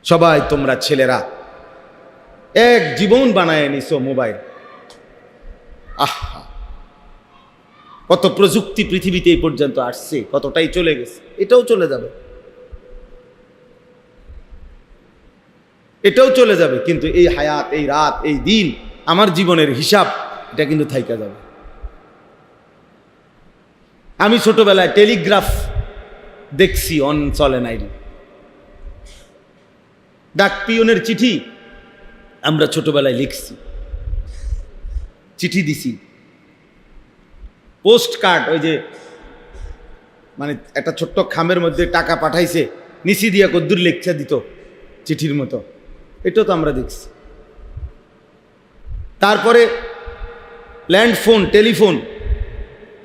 সবাই তোমরা ছেলেরা এক জীবন বানায় নিছো মোবাইল। আহা, কত প্রযুক্তি পৃথিবীতে এই পর্যন্ত আসছে, কতটাই চলে গেছে, এটাও চলে যাবে, এটাও চলে যাবে, কিন্তু এই হায়াত, এই রাত, এই দিন, আমার জীবনের হিসাব, এটা কিন্তু থাইকা যাবে। আমি ছোটবেলায় টেলিগ্রাফ দেখছি, চলে নাই। ডাক পিয়নের চিঠি আমরা ছোটবেলায় লিখছি, চিঠি দিছি, পোস্ট কার্ড, ওই যে মানে একটা ছোট্ট খামের মধ্যে টাকা পাঠাইছে, নিচি দিয়া কদ্দুর লেখা দিত চিঠির মতো, এটাও তো আমরা দেখছি। তারপরে ল্যান্ড ফোন,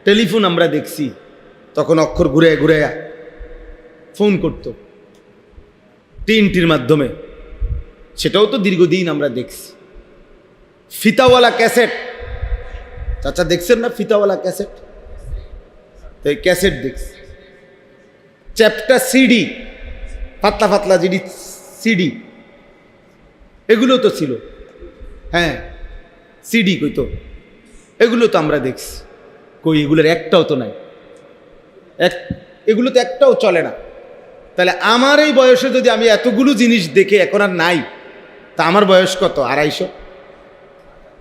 টেলিফোন আমরা দেখছি, তখন অক্ষর ঘুরে ঘুরে ফোন করত টিনটির মাধ্যমে, সেটাও তো দীর্ঘদিন আমরা দেখছি। ফিতাওয়ালা ক্যাসেট, চাচা দেখছেন না ফিতাওয়ালা ক্যাসেট? তো এই ক্যাসেট দেখছি। চ্যাপ্টা সিডি, পাতলা পাতলা জিডি সিডি, এগুলো তো ছিল। হ্যাঁ, সিডি কইতো, এগুলো তো আমরা দেখছি। কই, এগুলোর একটাও তো নাই, এগুলো তো একটাও চলে না। তাহলে আমার এই বয়সে যদি আমি এতগুলো জিনিস দেখে এখন আর নাই, তা আমার বয়স কত? 250,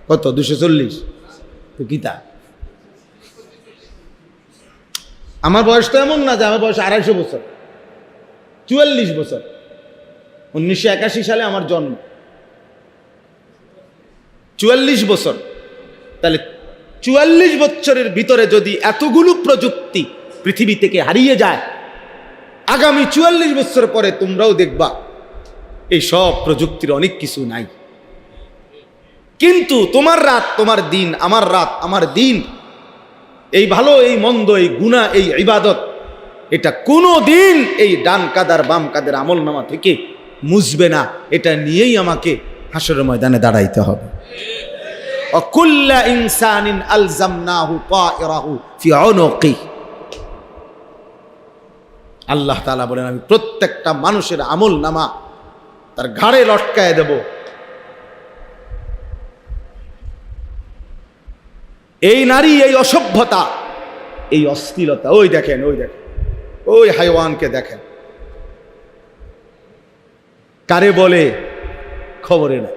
কত 240, তো গীতা। আমার বয়স তো এমন না যে আমার বয়স 250 বছর, 44 বছর। 1981 সালে আমার জন্ম, 44 বছর। তাহলে 44 বছরের ভিতরে যদি এতগুলো প্রযুক্তি পৃথিবী থেকে হারিয়ে যায়, আগামী 44 বছর পরে তোমরাও দেখবা এই সব প্রযুক্তির অনেক কিছু নাই। কিন্তু তোমার রাত তোমার দিন, আমার রাত আমার দিন, এই ভালো এই মন্দ, এই গুনাহ, এই ইবাদত, এটা কোনো দিন এই ডান কাদার বাম কাদের আমল নামা থেকে মুছবে না। এটা নিয়েই আমাকে হাসরের ময়দানে দাঁড়াইতে হবে। অকুল্লা ইনসানিন আলজামনাহু তায়রাহু ফি উনুকি। আল্লাহ তাআলা বলেন, আমি প্রত্যেকটা মানুষের আমল নামা তার ঘাড়ে লটকায় দেব। এই নারী, এই অসভ্যতা, এই অশ্লীলতা, ওই দেখেন, ওই হাইওয়ানকে দেখেন, কারে বলে খবরে না।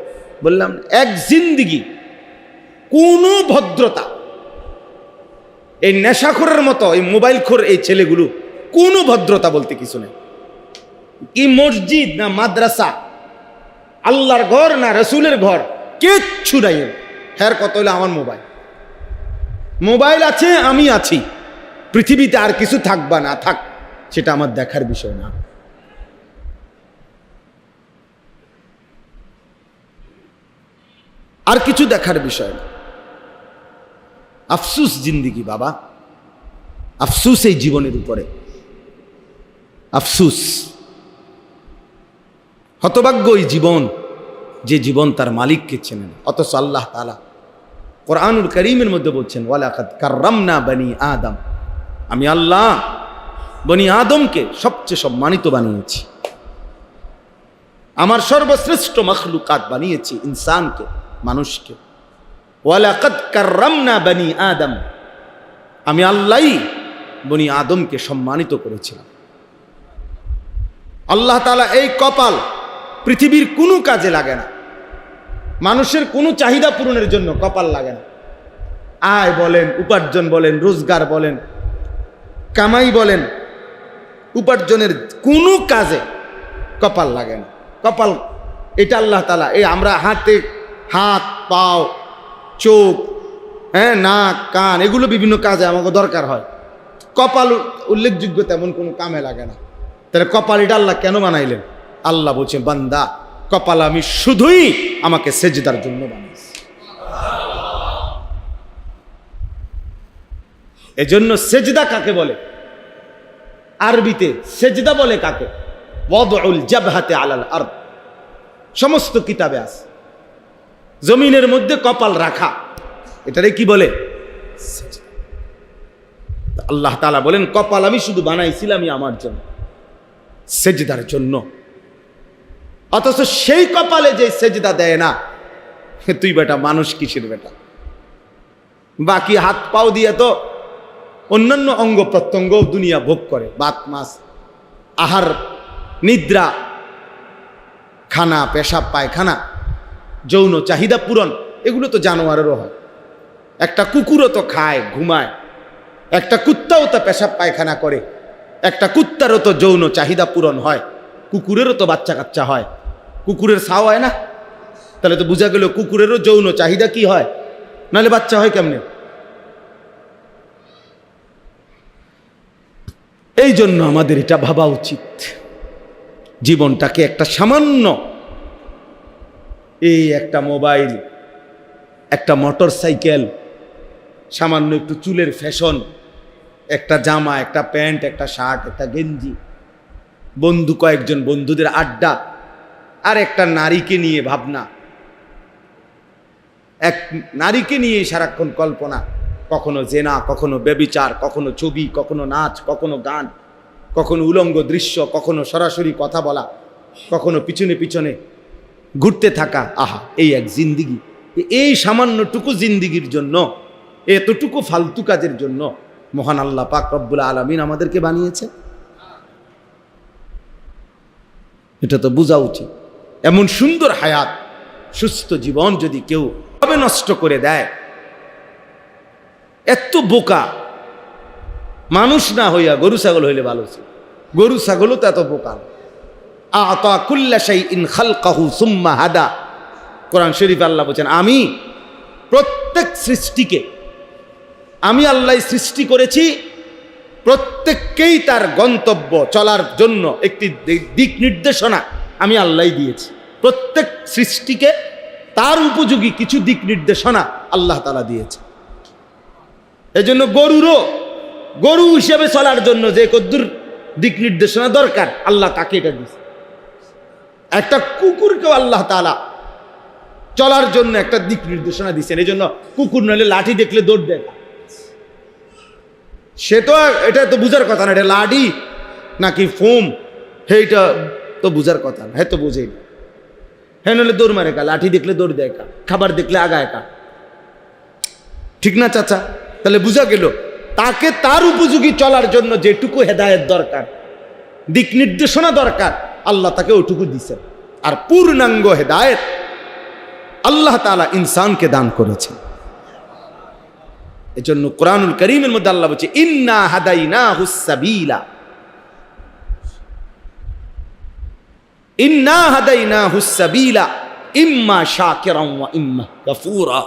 বললাম এক জিন্দিগি কোনো ভদ্রতা, এই নেশাখোরের মতো এই মোবাইলখোর এই ছেলেগুলো কোনো ভদ্রতা বলতে কিছু নেই। কি মসজিদ না মাদ্রাসা, আল্লাহর ঘর না রসুলের ঘর, কিচ্ছু নাই। হ্যার কত হলে আমার মোবাইল আছে, আমি আছি, পৃথিবীতে আর কিছু থাকবা না থাক, সেটা আমার দেখার বিষয় না। আর কিছু দেখার বিষয় না। আফসুস জিন্দিগি বাবা, আফসুস এই জীবনের উপরে, আফসুস। হতভাগ্য ওই জীবন, যে জীবন তার মালিককে চেনে না। অথচ আল্লাহ তাআলা কোরআনুল কারীমের মধ্যে বলছেন, ওয়ালাকাদ কাররামনা বনি আদম, আমি আল্লাহ বনি আদমকে সবচেয়ে সম্মানিত বানিয়েছি, আমার সর্বশ্রেষ্ঠ মখলুকাত বানিয়েছি, ইনসানকে, মানুষকে। ওয়ালাকাদ কাররামনা বনি আদম, আমি আল্লাহই বনি আদমকে সম্মানিত করেছিলাম। আল্লাহ তাআলা এই কপাল পৃথিবীর কোনো কাজে লাগে না, মানুষের কোনো চাহিদা পূরণের জন্য কপাল লাগে না। আয় বলেন, উপার্জন বলেন, রোজগার বলেন, কামাই বলেন, উপার্জনের কোনো কাজে কপাল লাগে না। কপাল এটা আল্লাহ তাআলা, এই আমরা হাত পাও চোখ, হ্যাঁ, নাক কান, এগুলো বিভিন্ন কাজে আমাকে দরকার হয়। কপাল উল্লেখযোগ্য তেমন কোনো কামে লাগে না। তাহলে কপাল এটা আল্লাহ কেন বানাইলেন? আল্লাহ বলছেন, বান্দা, কপাল আমি শুধুই আমাকে সেজদার জন্য বানাইছি। এজন্য সেজদা কাকে বলে? আরবিতে সেজদা বলে কাকে? ওয়াদউল জাবহাতি আলাল আরদ, সমস্ত কিতাবে আছে। জমিনের মধ্যে কপাল রাখা, এটারে কি বলে? সেজদা। আল্লাহ তাআলা বলেন, কপাল আমি শুধু বানাইছিলাম আমার জন্য, সেজদার জন্য। অথচ সেই কপালে যে সেজদা দেয় না, তুই বেটা মানুষ কিসের বেটা? বাকি হাত পাও দিয়ে তো অন্যান্য অঙ্গ প্রত্যঙ্গ দুনিয়া ভোগ করে, বাত মাস, আহার, নিদ্রা, খানা, পেশাব পায়খানা, যৌন চাহিদা পূরণ, এগুলো তো জানোয়ারেরও হয়। একটা কুকুরও তো খায়, ঘুমায়, একটা কুত্তাও তো পেশাব পায়খানা করে, একটা কুত্তারও তো যৌন চাহিদা পূরণ হয়, কুকুরেরও তো বাচ্চা কাচ্চা হয়, কুকুরের ছাও হয় না? তাহলে তো বোঝা গেল কুকুরেরও যৌন চাহিদা কি হয়, নাহলে বাচ্চা হয় কেমনে? এই জন্য আমাদের এটা ভাবা উচিত, জীবনটাকে একটা সামান্য, এই একটা মোবাইল, একটা মোটর সাইকেল, সামান্য একটু চুলের ফ্যাশন, একটা জামা, একটা প্যান্ট, একটা শার্ট, একটা গেঞ্জি, বন্ধু, কয়েকজন বন্ধুদের আড্ডা, আর একটা নারীকে নিয়ে ভাবনা, এক নারীকে নিয়ে সারাক্ষণ কল্পনা, কখনো জেনা, কখনো ব্যভিচার, কখনো ছবি, কখনো নাচ, কখনো গান, কখনো উলঙ্গ দৃশ্য, কখনো সরাসরি কথা বলা, কখনো পিছনে পিছনে ঘুরতে থাকা। আহা, এই এক জিন্দিগি! এই সামান্যটুকু জিন্দিগির জন্য, এতটুকু ফালতু কাজের জন্য মহান আল্লাহ পাক রব্বুল আলামিন আমাদেরকে বানিয়েছে। এটা তো বোঝা উচিত। এমন সুন্দর হায়াত, সুস্থ জীবন যদি কেউ ভাবে নষ্ট করে দেয়, এত বোকা মানুষ না হইয়া গরু ছাগল হইলে ভালো ছিল। গরু ছাগলও তো এত বোকা। আতা কুল্লা শাইইন খালকাহু সুম্মা হাদা। কোরআন শরীফ আল্লাহ বলেন, আমি প্রত্যেক সৃষ্টিকে, আমি আল্লাহ সৃষ্টি করেছি, প্রত্যেককেই তার গন্তব্য চলার জন্য একটি দিক নির্দেশনা আমি আল্লাহ দিয়েছি। প্রত্যেক সৃষ্টিকে তার উপযোগী কিছু দিক নির্দেশনা আল্লাহ তাআলা দিয়েছে। এজন্য গরু হিসেবে চলার জন্য যে কদ্দুর দিক নির্দেশনা দরকার, আল্লাহ তাকে এটা দিয়েছে। একটা কুকুরকেও আল্লাহ তাআলা চলার জন্য একটা দিক নির্দেশনা দিচ্ছেন। এই জন্য কুকুর নইলে লাঠি দেখলে দৌড় দেয়। সে তো, এটা তো বুঝার কথা না, এটা লাঠি নাকি ফোম, সেইটা তো বুঝার কথা না, হ্যাঁ তো বুঝেই না। হ্যাঁ নইলে দৌড় মারে কা, লাঠি দেখলে দৌড় দেয় কা, খাবার দেখলে আগায় কা, ঠিক না চাচা? তাহলে বুঝা গেল তাকে তার উপযোগী চলার জন্য যেটুকু হেদায়েত দরকার, দিক নির্দেশনা দরকার, আল্লাহ তাকে ওটুকু দিচ্ছেন। আর পূর্ণাঙ্গ হেদায়েত আল্লাহ তাআলা ইনসানকে দান করেছেন। এজন্য কোরআনুল কারীমের মধ্যে আল্লাহ বলছে, ইন্না হাদাইনাহুস সাবিলা, ইন্না হাদাইনাহুস সাবিলা ইম্মা শাকিরান ওয়া ইম্মা কাফুরা।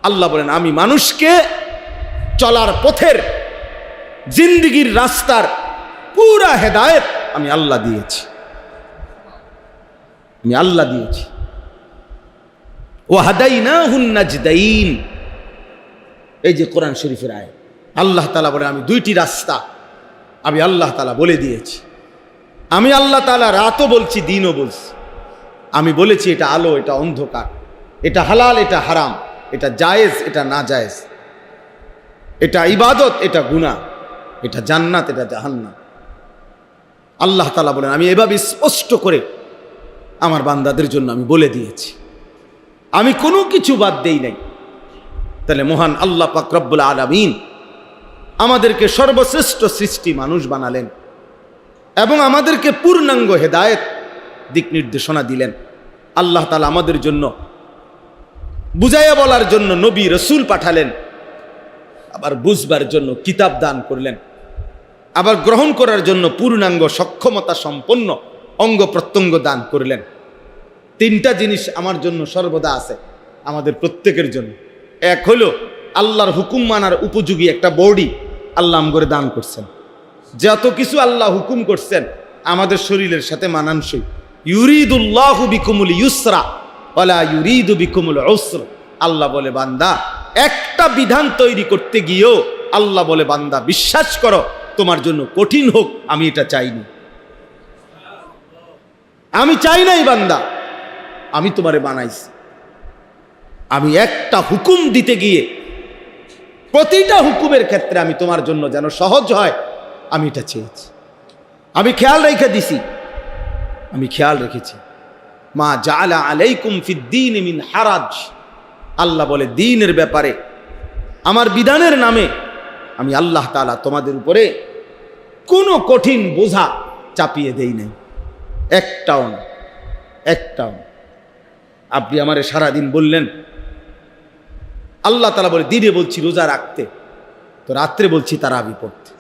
আল্লাহ বলেন, আমি মানুষকে চলার পথের, জিন্দেগির রাস্তার পুরা হেদায়েত আমি আল্লাহ দিয়েছি, আমি আল্লাহ দিয়েছি। ওয়া হাদাইনাহুন নাজদাইন, এই যে কোরআন শরীফের আয়াত, আল্লাহ তাআলা বলেন, আমি দুইটি রাস্তা আমি আল্লাহ তাআলা বলে দিয়েছি। আমি আল্লাহ তাআলা রাতও বলছি, দিনও বলছি। আমি বলেছি এটা আলো, এটা অন্ধকার, এটা হালাল, এটা হারাম, এটা জায়েজ, এটা না জায়েজ, এটা ইবাদত, এটা গুনাহ, এটা জান্নাত, এটা জাহান্নাম। আল্লাহ তাআলা বলেন, আমি এভাবে স্পষ্ট করে আমার বান্দাদের জন্য আমি বলে দিয়েছি, আমি কোনো কিছু বাদ দেই নাই। তাহলে মহান আল্লাহ পাক রব্বুল আলামিন আমাদেরকে সর্বশ্রেষ্ঠ সৃষ্টি মানুষ বানালেন এবং আমাদেরকে পূর্ণাঙ্গ হেদায়েত, দিক নির্দেশনা দিলেন। আল্লাহ তাআলা আমাদের জন্য বুঝাইয়া বলার জন্য নবী রাসূল পাঠালেন, আবার বুঝবার জন্য কিতাব দান করলেন, আবার গ্রহণ করার জন্য পূর্ণাঙ্গ সক্ষমতা সম্পন্ন অঙ্গ প্রত্যঙ্গ দান করলেন। তিনটা জিনিস আমার জন্য সর্বদা আছে, আমাদের প্রত্যেকের জন্য। এক হলো আল্লাহর হুকুম মানার উপযোগী একটা বডি আল্লাহ আমগরে দান করছেন। যত কিছু আল্লাহ হুকুম করছেন আমাদের শরীরের সাথে মানানসই। ইউরিদুল্লাহু বিকুমুল ইউসরা ওয়ালা ইউরিদু বিকুমুল উসরা। আল্লাহ বলে, বান্দা, একটা বিধান তৈরি করতে গিয়েও আল্লাহ বলে, বান্দা বিশ্বাস করো, তোমার জন্য কঠিন হোক আমি এটা চাইনি। আমি চাই নাই বান্দা, আমি তোমারে বানাইছি। আমি একটা হুকুম দিতে গিয়ে প্রতিটা হুকুমের ক্ষেত্রে আমি তোমার জন্য যেন সহজ হয়, আমি এটা চেয়েছি। আমি খেয়াল রেখে দিছি, আমি খেয়াল রেখেছি। মা জাআলা আলাইকুম ফিদ্দীন মিন হারাজ। আল্লাহ বলে দ্বীনের ব্যাপারে আমার বিধানের নামে আমি আল্লাহ তাআলা তোমাদের উপরে কোনো কঠিন বোঝা চাপিয়ে দেই নাই, একটাও না, একটাও না। আপনি আমারে সারাদিন বললেন, আল্লাহ তাআলা বলে দিনে বলছি রোজা রাখতে, তো রাত্রে বলছি তারাবি পড়তে,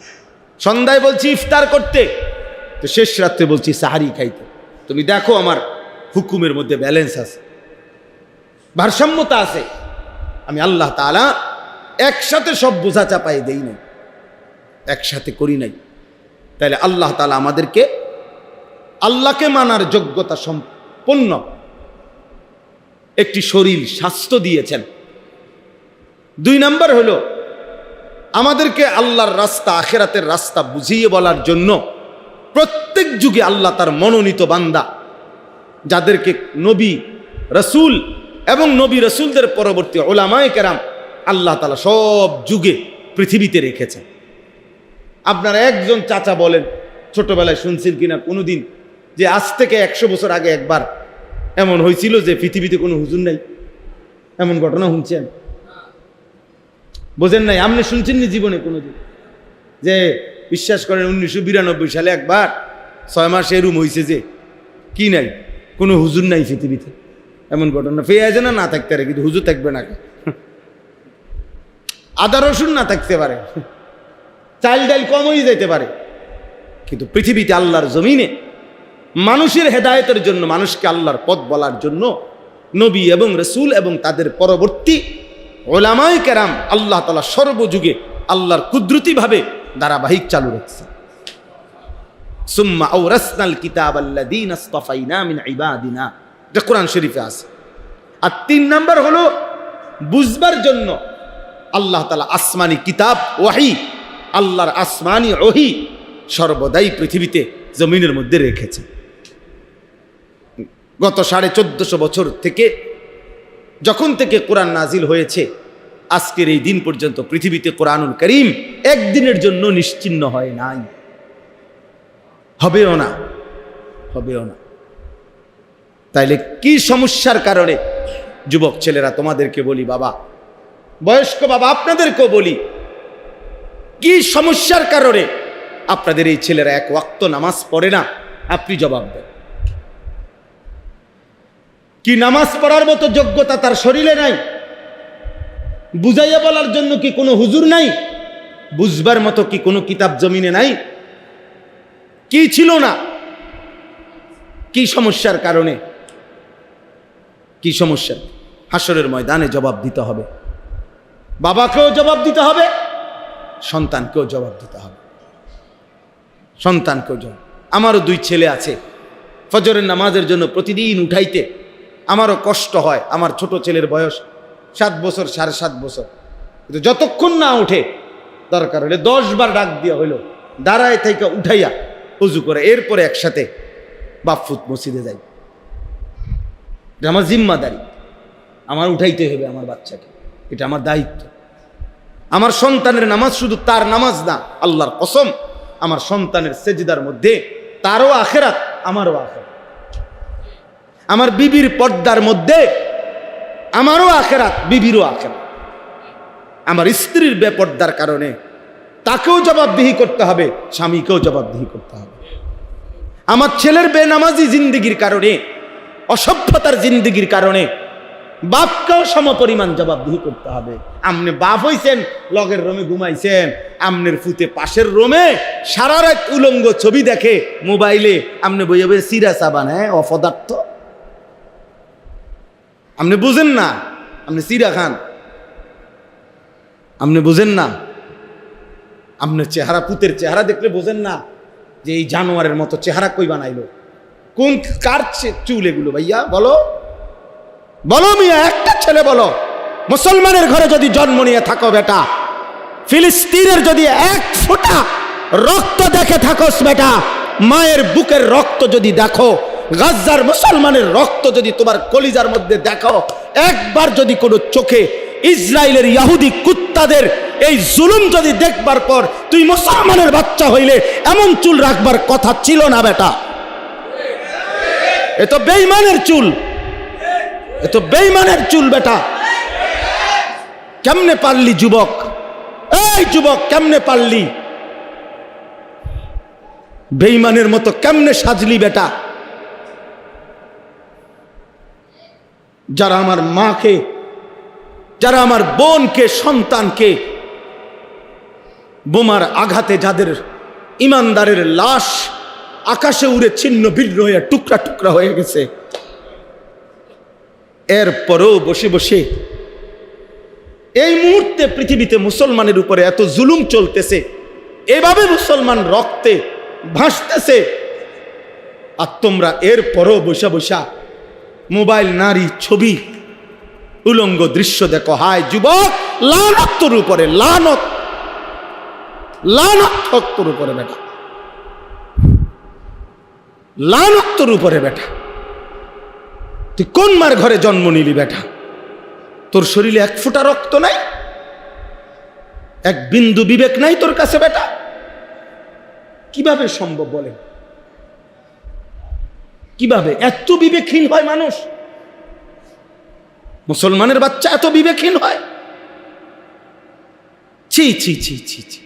সন্ধ্যায় বলছি ইফতার করতে, তো শেষ রাত্রে বলছি সাহারি খাইতে। তুমি দেখো আমার হুকুমের মধ্যে ব্যালেন্স আছে, ভারসাম্যতা আছে। আমি আল্লাহ তাআলা একসাথে সব বোঝা চাপাই দেই নাই, একসাথে করি নাই। তাহলে আল্লাহ তাআলা আমাদেরকে আল্লাহকে মানার যোগ্যতা সম্পন্ন একটি শরীর স্বাস্থ্য দিয়েছেন। 2 নাম্বার হলো আমাদেরকে আল্লাহর রাস্তা, আখিরাতের রাস্তা বুঝিয়ে বলার জন্য প্রত্যেক যুগে আল্লাহ তার মনোনীত বান্দা, যাদেরকে নবী রসুল এবং নবী রসুলদের পরবর্তী উলামায়ে কেরাম আল্লাহ তাআলা সব যুগে পৃথিবীতে রেখেছেন। আপনারা একজন চাচা বলেন, ছোটবেলায় শুনছেন কিনা কোনোদিন যে আজ থেকে 100 বছর আগে একবার এমন হয়েছিল যে পৃথিবীতে কোনো হুজুর নাই? এমন ঘটনা শুনছেন? বোঝেন নাই? আপনি শুনছেননি জীবনে কোনোদিন যে বিশ্বাস করেন 1992 সালে একবার 6 মাস এরুম হয়েছে যে কি নাই, কোনো হুজুর নাই পৃথিবীতে? এমন ঘটনা পেয়ে না থাকতে পারে, কিন্তু হুজুর থাকবে না। আদা রসুন না থাকতে পারে, চাল ডাল কম হয়ে যেতে পারে, কিন্তু পৃথিবীতে আল্লাহর জমিনে মানুষের হেদায়েতের জন্য, মানুষকে আল্লাহর পথ বলার জন্য নবী এবং রসুল এবং তাদের পরবর্তী উলামায়ে কেরাম আল্লাহ তাআলা সর্বযুগে আল্লাহর কুদরতিভাবে ধারাবাহিক চালু রাখছে। সুম্মা আওরাসনাল কিতাবাল্লাযীনা ইসতাফাইনা মিন ইবাদিনা, এটা কোরআন শরীফে আছে। আর 3 নাম্বার হলো বুঝবার জন্য আল্লাহ তাআলা আসমানি কিতাব ওয়াহি, আল্লাহর আসমানি ওহি সর্বদাই পৃথিবীতে জমিনের মধ্যে রেখেছে। গত 1450 বছর থেকে যখন থেকে কোরআন নাজিল হয়েছে আজকের এই দিন পর্যন্ত পৃথিবীতে কোরআনুল কারীম একদিনের জন্য নিশ্চিহ্ন হয় নাই, হবেও না, হবেও না। তাইলে কি সমস্যার কারণে যুবক ছেলেরা তোমাদেরকে বলি, বাবা বয়স্ক বাবা আপনাদেরকেও বলি, কি সমস্যার কারণে আপনাদের এই ছেলেরা 1 ওয়াক্ত নামাজ পড়ে না? আপনি জবাব দেন। কি নামাজ পড়ার মতো যোগ্যতা তার শরীরে নাই? বুঝাইয়া বলার জন্য কি কোনো হুজুর নাই? বুঝবার মতো কি কোনো কিতাব জমিনে নাই? কি ছিল না? কি সমস্যার কারণে? কি সমস্যা? হাসরের ময়দানে জবাব দিতে হবে, বাবাকেও জবাব দিতে হবে, সন্তানকেও জবাব দিতে হবে, সন্তানকেও জবাব। আমারও 2 ছেলে আছে, ফজরের নামাজের জন্য প্রতিদিন উঠাইতে আমারও কষ্ট হয়। আমার ছোট ছেলের বয়স 7 বছর, 7.5 বছর, কিন্তু যতক্ষণ না উঠে দরকার হলে 10 বার ডাক দিয়া হইল দাঁড়ায় থেকে উঠাইয়া উজু করে এরপরে একসাথে বাপফুত মসজিদে যাই। এটা আমার জিম্মাদারি, আমার উঠাইতে হবে আমার বাচ্চাকে, এটা আমার দায়িত্ব। আমার সন্তানের নামাজ শুধু তার নামাজ না, আল্লাহর কসম আমার সন্তানের সেজদার মধ্যে তারও আখিরাত, আমারও আখিরাত। আমার বিবির পর্দার মধ্যে আমারও আখিরাত, বিবিরও আখিরাত। আমার স্ত্রীর বেপর্দার কারণে তাকেও জবাবদিহি করতে হবে, স্বামীকেও জবাবদিহি করতে হবে। আমার ছেলের বেনামাজি জিন্দিগির কারণে, অসভ্যতার জিন্দিগির কারণে বাপকেও সমপরিমাণ জবাবদিহি করতে হবে। আমনে বাপ হইছেন, লগের রোমে ঘুমাইছেন, আমনের ফুতে পাশের রোমে সারা রাত উলঙ্গ ছবি দেখে মোবাইলে, আমনে বইয়ে বইয়ে সিরা সাবান, হ্যাঁ অপদার্থ। আপনি বুঝেন না, আপনি সিরা খান, আপনি বুঝেন না। আপনার চেহারা, পুতের চেহারা দেখলে বোঝেন না যে এই জানোয়ারের মতো চেহারা কই বানাইলো? কোন কার চুল এগুলো? ভাইয়া বলো, বলো মিয়া, একটা ছেলে বলো। মুসলমানের ঘরে যদি জন্ম নিয়ে থাকো বেটা, ফিলিস্তিনের যদি 1 ফোঁটা রক্ত দেখে থাকোস বেটা, মায়ের বুকের রক্ত যদি দেখো, গাজ্জার মুসলমানের রক্ত যদি তোমার কলিজার মধ্যে দেখো, একবার যদি কোনো চোখে ইসরায়েলের ইহুদি কুত্তাদের এই জুলুম যদি দেখবার পর তুই মুসলমানের বাচ্চা হইলে এমন চুল রাখবার কথা ছিল না বেটা। এ তো বেঈমানের চুল, এ তো বেঈমানের চুল বেটা। কেমনে পারলি যুবক, এই যুবক কেমনে পারলি, বেঈমানের মতো কেমনে সাজলি বেটা? যারা আমার মাকে, যারা আমার বোনকে, সন্তানকে বোমার আঘাতে, যাদের ইমানদারের লাশ আকাশে উড়ে ছিন্ন ভিন্ন হয়ে টুকরা টুকরা হয়ে গেছে, এরপরও বসে বসে এই মুহূর্তে পৃথিবীতে মুসলমানের উপরে এত জুলুম চলতেছে, এভাবে মুসলমান রক্তে ভাসতেছে, আর তোমরা এরপরও বসে বসা মোবাইল, নারী, ছবি, উলঙ্গ দৃশ্য দেখো। হায় যুবক, লানত তোর উপরে, লানত, লানত হোক তোর উপরে বেটা, লানত তোর উপরে বেটা। তুই কোন মার ঘরে জন্ম নিলি বেটা? তোর শরীরে এক ফোঁটা রক্ত নাই, এক বিন্দু বিবেক নাই তোর কাছে বেটা? কিভাবে সম্ভব বলেন? কিভাবে এত বিবেকহীন হয় মানুষ? মুসলমানের বাচ্চা এত বিবেকহীন হয়? ছি ছি ছি ছি ছি,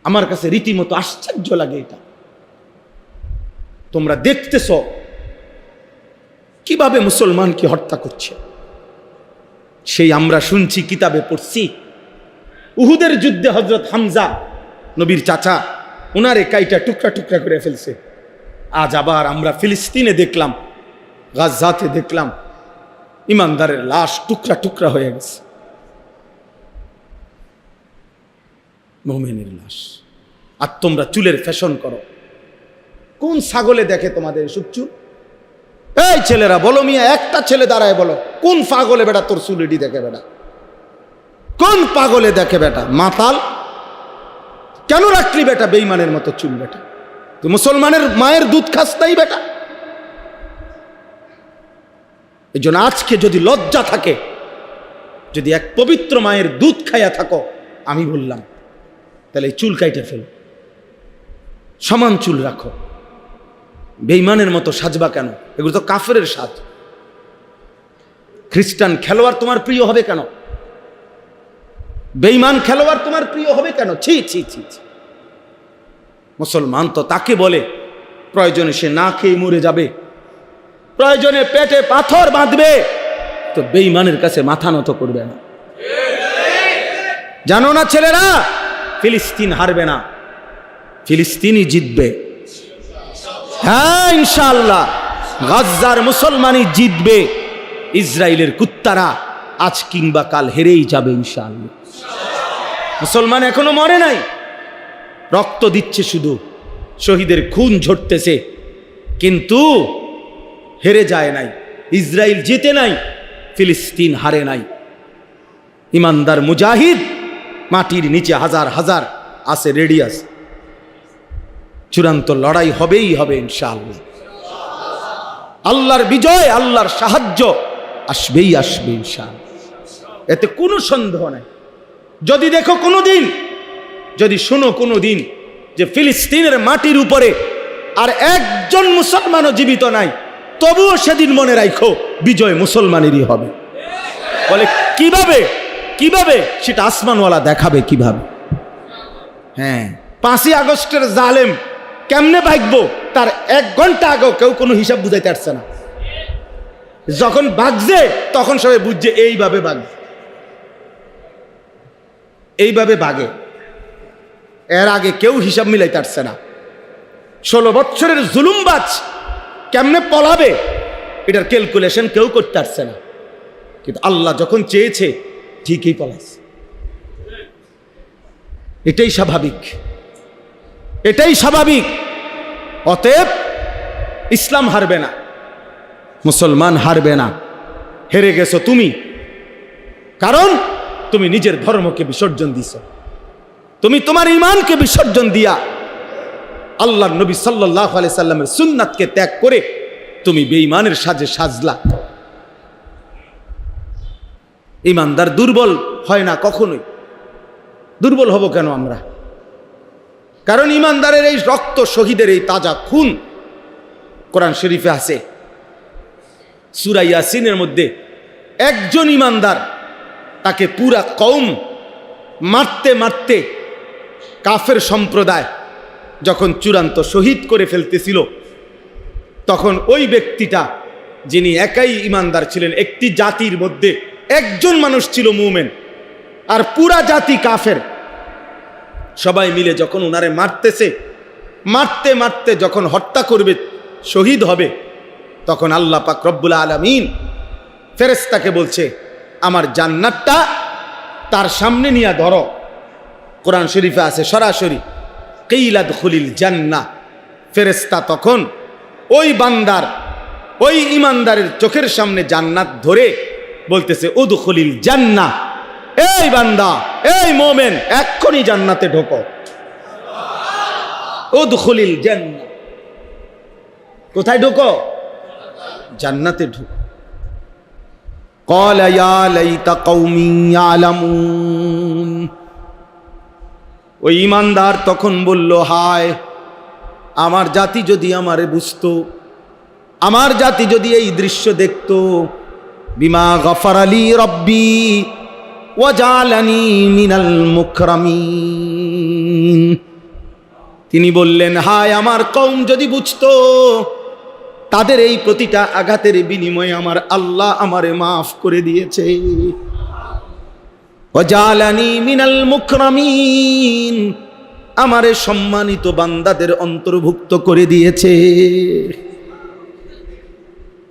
আমার কাছে রীতিমতো আশ্চর্য লাগে এটা। তোমরা দেখতেছ কিভাবে মুসলমানকে হত্যা করছে। সেই আমরা শুনছি, কিতাবে পড়ছি, উহুদের যুদ্ধে হযরত হামজা, নবীর চাচা, উনারে কাইটা টুকরা টুকরা করে ফেলছে। আজ আবার আমরা ফিলিস্তিনে দেখলাম, গাজাতে দেখলাম, ইমানদারের লাশ টুকরা টুকরা হয়ে গেছে, মুমিনের লাশ। আর তোমরা চুলের ফ্যাশন করো। কোন ছাগলে দেখে তোমাদের এসব চুল? এই ছেলেরা বলো মিয়া, একটা ছেলে দাঁড়ায় বলো, কোন পাগলে বেটা তোর চুলিটি দেখে বেটা? কোন পাগলে দেখে বেটা? মাতাল কেন রাখলি বেটা বেঈমানের মতো চুল বেটা? তুই মুসলমানের মায়ের দুধ খাস নাই বেটা? এই জন্য আজকে যদি লজ্জা থাকে, যদি এক পবিত্র মায়ের দুধ খাইয়া থাকো, আমি বললাম, তাহলে এই চুল কাইটে ফেলো, সমান চুল রাখো। বেঈমানের মতো সাজবা কেন? এগুলো তো কাফেরের সাজ। খ্রিস্টান খেলোয়াড় তোমার প্রিয় হবে কেন? বেঈমান খেলোয়াড় তোমার প্রিয় হবে কেন? ছি ছি ছি ছি। মুসলমান তো তাকে বলে প্রয়োজনে সে না খেয়ে মরে যাবে, প্রয়োজনে পেটে পাথর বাঁধবে, তো বেঈমানের কাছে মাথা নত করবে না। জানো না ছেলেরা, ফিলিস্তিন হারবে না, ফিলিস্তিনই জিতবে। হ্যাঁ ইনশাআল্লাহ, গাজার মুসলমানই জিতবে। ইসরায়েলের কুত্তারা আজ কিংবা কাল হেরেই যাবে ইনশাআল্লাহ। মুসলমান এখনো মরে নাই, রক্ত দিচ্ছে, শুধু শহীদের খুন ঝরতেছে, কিন্তু হেরে যায় নাই। ইসরায়েল জিতে নাই, ফিলিস্তিন হারে নাই। ইমানদার মুজাহিদ মাটির নিচে হাজার হাজার আছে, রেডি আছে। চূড়ান্ত লড়াই হবেই হবে ইনশাআল্লাহ। আল্লাহর বিজয়, আল্লাহর সাহায্য আসবেই আসবে ইনশাআল্লাহ, এতে কোনো সন্দেহ নাই। যদি দেখো কোনোদিন, যদি শোনো কোনোদিন যে ফিলিস্তিনের মাটির উপরে আর একজন মুসলমানও জীবিত নাই, তবুও সেদিন মনে রাখো বিজয় মুসলমানেরই হবে। বলে কিভাবে? কিভাবে সেটা আসমানওয়ালা দেখাবে কিভাবে। হ্যাঁ, 5ই আগস্টের জালেম কেমনে ভাগবো, তার 1 ঘন্টা আগেও কেউ কোনো হিসাব বুঝাইতে পারছে না। যখন ভাগছে তখন সবাই বুঝছে এইভাবে ভাগবে, এইভাবে ভাগে। এর আগে কেউ হিসাব মিলাইতে পারছে না। 16 বছরের জুলুমবাজ কেমনে পলাবে, এটার ক্যালকুলেশন কেউ করতে পারছে না। কিন্তু আল্লাহ যখন চেয়েছে ঠিকই পলাইছে। এটাই স্বাভাবিক, এটাই স্বাভাবিক। অতএব ইসলাম হারবে না, মুসলমান হারবে না। হেরে গেছো তুমি, কারণ তুমি নিজের ধর্মকে বিসর্জন দিছ। তুমি তোমার ঈমানকে বিসর্জন দিয়া আল্লাহর নবী সাল্লাল্লাহু আলাইহি সাল্লামের সুন্নাতকে ত্যাগ করে তুমি বেঈমানের সাজে সাজলা। ঈমানদার দুর্বল হয় না কখনোই। দুর্বল হব কেন আমরা? কারণ ঈমানদারের এই রক্ত, শহীদের এই তাজা খুন, কোরআন শরীফে আছে, সূরা ইয়াসিনের মধ্যে একজন ইমানদার তাকে পুরা কওম মারতে মারতে কাফের সম্প্রদায় যখন চূড়ান্ত শহীদ করে ফেলতেছিল, তখন ওই ব্যক্তিটা যিনি একাই ইমানদার ছিলেন, একটি জাতির মধ্যে একজন মানুষ ছিল মুমিন আর পুরা জাতি কাফের, সবাই মিলে যখন ওনারে মারতেছে, মারতে মারতে যখন হত্যা করবে, শহীদ হবে, তখন আল্লাহ পাক রব্বুল আলামিন ফেরেশতাকে বলছে, আমার জান্নাতটা তার সামনে নিয়ে ধরো। কোরআন শরীফে আছে সরাসরি, কিলা দুখুলিল জান্নাহ। ফেরেশতা তখন ওই বান্দার, ওই ইমানদারের চোখের সামনে জান্নাত ধরে বলতেছে, উদখুলিল জান্নাহ, এই বান্দা, এই মুমিন, এক্ষুনি জান্নাতে ঢোকো। উদখুলিল জান্নাহ, কোথায় ঢোকো? জান্নাতে ঢোকো। ক্বালা ইয়া লাইতা কওমি ইয়ালামুন। ওই ইমানদার তখন বলল, হায়, আমার জাতি যদি আমারে বুঝতো, আমার জাতি যদি এই দৃশ্য দেখতো। বিমা গফারা লি রব্বি ওয়া জালানি মিনাল মুকরামিন। তিনি বললেন, হায়, আমার কওম যদি বুঝতো, তাদের এই প্রতিটা আঘাতের বিনিময়ে আমার আল্লাহ আমারে মাফ করে দিয়েছে। ওয়া জালানি মিনাল মুকরামিন, আমারে সম্মানিত বান্দাদের অন্তর্ভুক্ত করে দিয়েছে।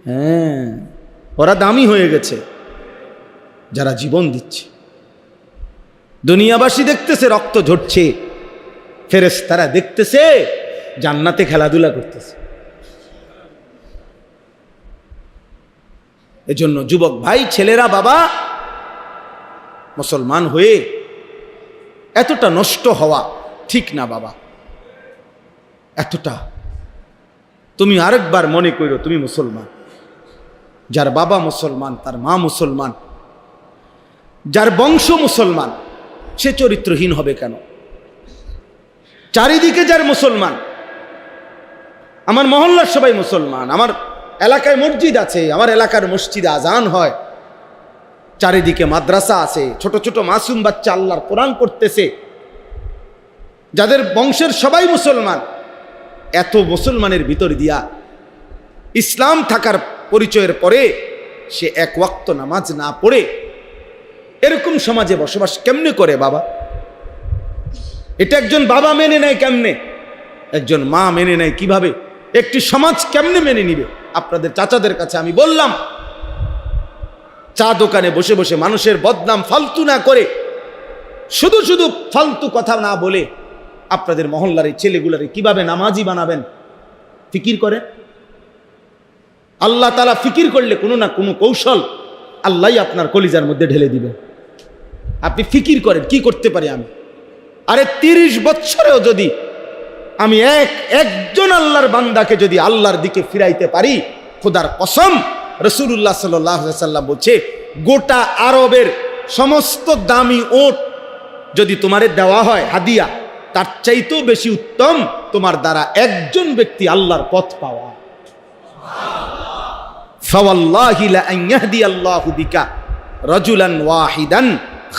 হ্যাঁ, ওরা দামি হয়ে গেছে যারা জীবন দিচ্ছে। দুনিয়াবাসী দেখতেছে রক্ত ঝরছে, ফেরেশতারা দেখতেছে জান্নাতে খেলাধুলা করতেছে। এজন্য যুবক ভাই, ছেলেরা, বাবা, মুসলমান হয়ে এতটা নষ্ট হওয়া ঠিক না বাবা। এতটা তুমি আরেকবার মনে করো, তুমি মুসলমান, যার বাবা মুসলমান, তার মা মুসলমান, যার বংশ মুসলমান, সে চরিত্রহীন হবে কেন? চারিদিকে যার মুসলমান, আমার মহল্লার সবাই মুসলমান, আমার এলাকায় মসজিদ আছে, আমার এলাকার মসজিদে আজান হয়, চারিদিকে মাদ্রাসা আছে, ছোট ছোট মাসুম বাচ্চা আল্লাহর কোরআন পড়তেছে, যাদের বংশের সবাই মুসলমান, এত মুসলমানের ভিতর দিয়া ইসলাম থাকার পরিচয়ের পরে সে এক ওয়াক্ত নামাজ না পড়ে এরকম সমাজে বসবাস কেমনে করে বাবা? এটা একজন বাবা মেনে নেয় কেমনে? একজন মা মেনে নেয় কিভাবে? একটি সমাজ কেমনে মেনে নিবে? আপনাদের চাচাদের কাছে আমি বললাম, চা দোকানে বসে বসে মানুষের বদনাম ফালতু না করে, শুধু শুধু ফালতু কথা না বলে আপনাদের মহল্লার এই ছেলেগুলারে কিভাবে নামাজি বানাবেন ফিকির করে। আল্লাহ তাআলা ফিকির করলে কোনো না কোনো কৌশল আল্লাহই আপনার কলিজার মধ্যে ঢেলে দিবেন। আপনি ফিকির করেন, কি করতে পারি আমি? আরে 30 বছরেও যদি আমি একজন আল্লাহর বান্দাকে যদি আল্লাহর দিকে ফিরাইতে পারি, খোদার কসম, রাসূলুল্লাহ সাল্লাল্লাহু আলাইহি ওয়াসাল্লাম বলছে, গোটা আরবের সমস্ত দামি ওট যদি তোমারে দেওয়া হয় হাদিয়া, তার চাইতেও বেশি উত্তম তোমার দ্বারা একজন ব্যক্তি আল্লাহর পথ পাওয়া। ফাওয়াল্লাহি লা আন ইয়াহদিয়াল্লাহু বিকা রাজুলান ওয়াহিদান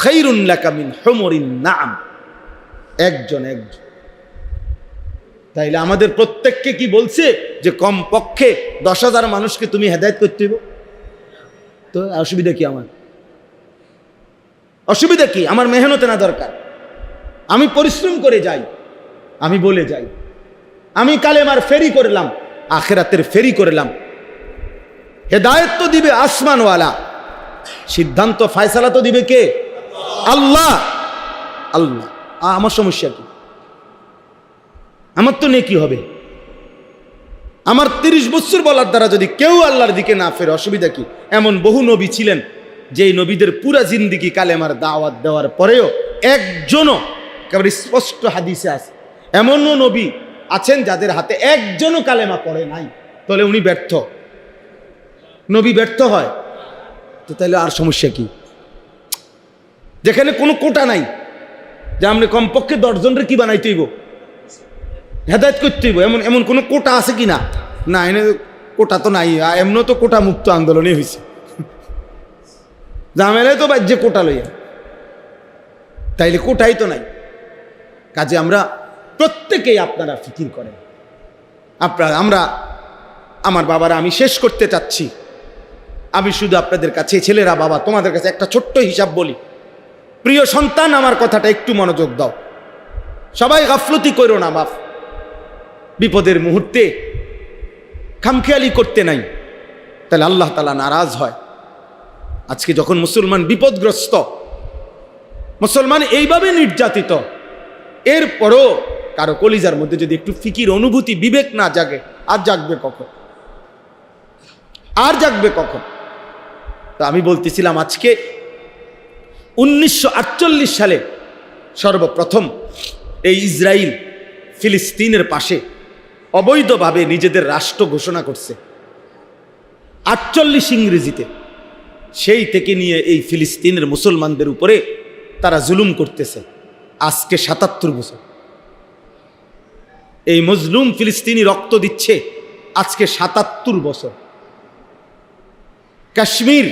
খায়রুন লাকা মিন হুমুরিন নাম। একজন। তাইলে আমাদের প্রত্যেককে কি বলছে যে কমপক্ষে 10,000 মানুষকে তুমি হেদায়েত করতে হবে। তো অসুবিধা কি? আমার অসুবিধা কি? আমার মেহনত না দরকার, আমি পরিশ্রম করে যাই, আমি বলে যাই, আমি কালেমার ফেরি করলাম, আখিরাতের ফেরি করলাম। হেদায়েত তো দিবে আসমানওয়ালা, সিদ্ধান্ত ফয়সালা তো দিবে কে? আল্লাহ। আল্লাহ। আমার সমস্যা কি? আমার তো নেকি হবে। আমার 30 বছর বলার দ্বারা যদি কেউ আল্লাহর দিকে না ফেরে, অসুবিধা কি? এমন বহু নবী ছিলেন যেই নবীদের পুরা জিন্দিগি কালেমার দাওয়াত দেওয়ার পরেও একজনও, একেবারে স্পষ্ট হাদিসে আছে, এমনও নবী আছেন যাদের হাতে একজনও কালেমা পড়ে নাই। তাহলে উনি ব্যর্থ, নবী ব্যর্থ হয় তো তাহলে আর সমস্যা কি? যেখানে কোনো কোটা নাই যে আমরা কমপক্ষে 10 জনের কি বানাইতে হইব, হেদায়েত করতে হইব, এমন কোনো কোটা আছে কি না? না এনে কোটা তো নাই, এমনও তো কোটা মুক্ত আন্দোলনই হয়েছে, জামেলায় তো বাজ্যে কোটা লইয়া, তাইলে কোটাই তো নাই। কাজে আমরা প্রত্যেকেই আপনারা ফিকির করেন। আমার বাবারা, আমি শেষ করতে চাচ্ছি, আমি শুধু আপনাদের কাছে, ছেলেরা বাবা তোমাদের কাছে একটা ছোট্ট হিসাব বলি। প্রিয় সন্তান, আমার কথাটা একটু মনোযোগ দাও, সবাই গাফলতি করো না বাপ, বিপদের মুহূর্তে খামখেয়ালি করতে নাই, তাহলে আল্লাহ তাআলা নারাজ হয়। আজকে যখন মুসলমান বিপদগ্রস্ত, মুসলমান এইভাবে নির্যাতিত, এরপরও কারো কলিজার মধ্যে যদি একটু ফিকির, অনুভূতি, বিবেক না জাগে, আর জাগবে কখন? আর জাগবে কখন? তো আমি বলতেছিলাম, আজকে 1948 সালে সর্বপ্রথম এই ইসরায়েল ফিলিস্তিনের পাশে অবৈধভাবে নিজেদের রাষ্ট্র ঘোষণা করছে 48 ইংরেজিতে। সেই থেকে নিয়ে এই ফিলিস্তিনের মুসলমানদের উপরে তারা জুলুম করতেছে আজকে 77 বছর। এই মজলুম ফিলিস্তিনি রক্ত দিচ্ছে আজকে 77 বছর। কাশ্মীর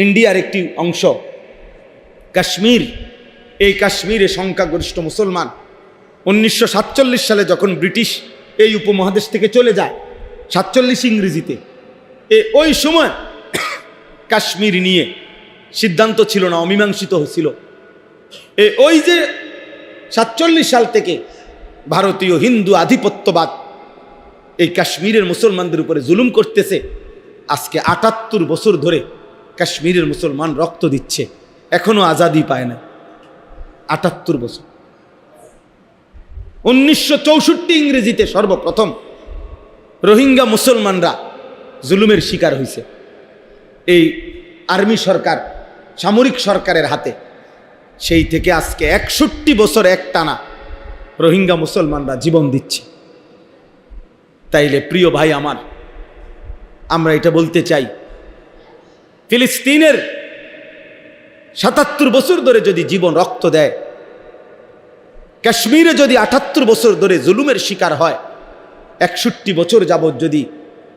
ইন্ডিয়ার একটি অংশ, কাশ্মীর, এই কাশ্মীরে সংখ্যাগরিষ্ঠ মুসলমান। 1947 সালে যখন ব্রিটিশ এই উপমহাদেশ থেকে চলে যায়, 47 ইংরেজিতে, ওই সময় কাশ্মীর নিয়ে সিদ্ধান্ত ছিল না, অমীমাংসিত হয়েছিল। ওই যে 47 সাল থেকে ভারতীয় হিন্দু আধিপত্যবাদ এই কাশ্মীরের মুসলমানদের উপরে জুলুম করতেছে। আজকে 78 বছর ধরে কাশ্মীরের মুসলমান রক্ত দিচ্ছে, এখনো আজাদি পায় না। 78 বছর। 1964 ইংরেজিতে সর্বপ্রথম রোহিঙ্গা মুসলমানরা জুলুমের শিকার হয়েছে এই আর্মি সরকার, সামরিক সরকারের হাতে। সেই থেকে আজকে 61 বছর একটানা রোহিঙ্গা মুসলমানরা জীবন দিচ্ছে। তাইলে প্রিয় ভাই আমার, আমরা এটা বলতে চাই, ফিলিস্তিনের 77 বছর ধরে যদি জীবন রক্ত দেয়, কাশ্মীরে যদি 78 বছর ধরে জুলুমের শিকার হয়, 61 বছর যাবৎ যদি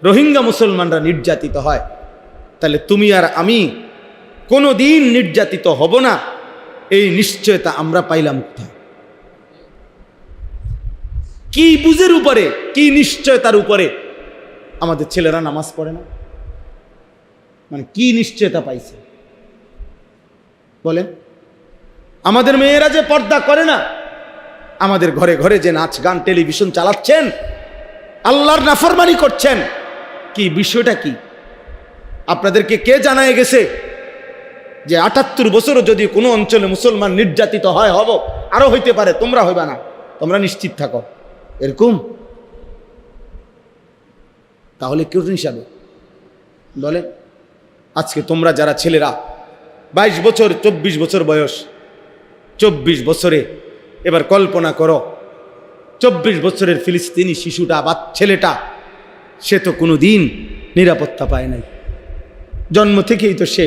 রোহিঙ্গা মুসলমানরা নির্যাতিত হয়, তাহলে তুমি আর আমি কোনো দিন নির্যাতিত হব না, এই নিশ্চয়তা আমরা পাইলাম কোথায়? কি বুঝের উপরে, কি নিশ্চয়তার উপরে আমাদের ছেলেরা নামাজ পড়ে না? মানে কি নিশ্চয়তা পাইছে বলেন? আমাদের মেয়েরা যে পর্দা করে না, আমাদের ঘরে ঘরে যে নাচ গান টেলিভিশন চালাচ্ছেন, আল্লাহর নাফরমানি করছেন, কি বিষয়টা কি? আপনাদেরকে কে জানায় গেছে যে 78 বছরও যদি কোনো অঞ্চলে মুসলমান নির্যাতিত হয়, হব, আরো হইতে পারে, তোমরা হইবা না, তোমরা নিশ্চিত থাকো, এরকম? তাহলে কেউ হিসাবে বলে, আজকে তোমরা যারা ছেলেরা 22 বছর 24 বছর বয়স, 24 বছরে এবার কল্পনা করো, 24 বছরের ফিলিস্তিনি শিশুটা বা ছেলেটা, সে তো কোনো দিন নিরাপত্তা পায় নাই, জন্ম থেকেই তো সে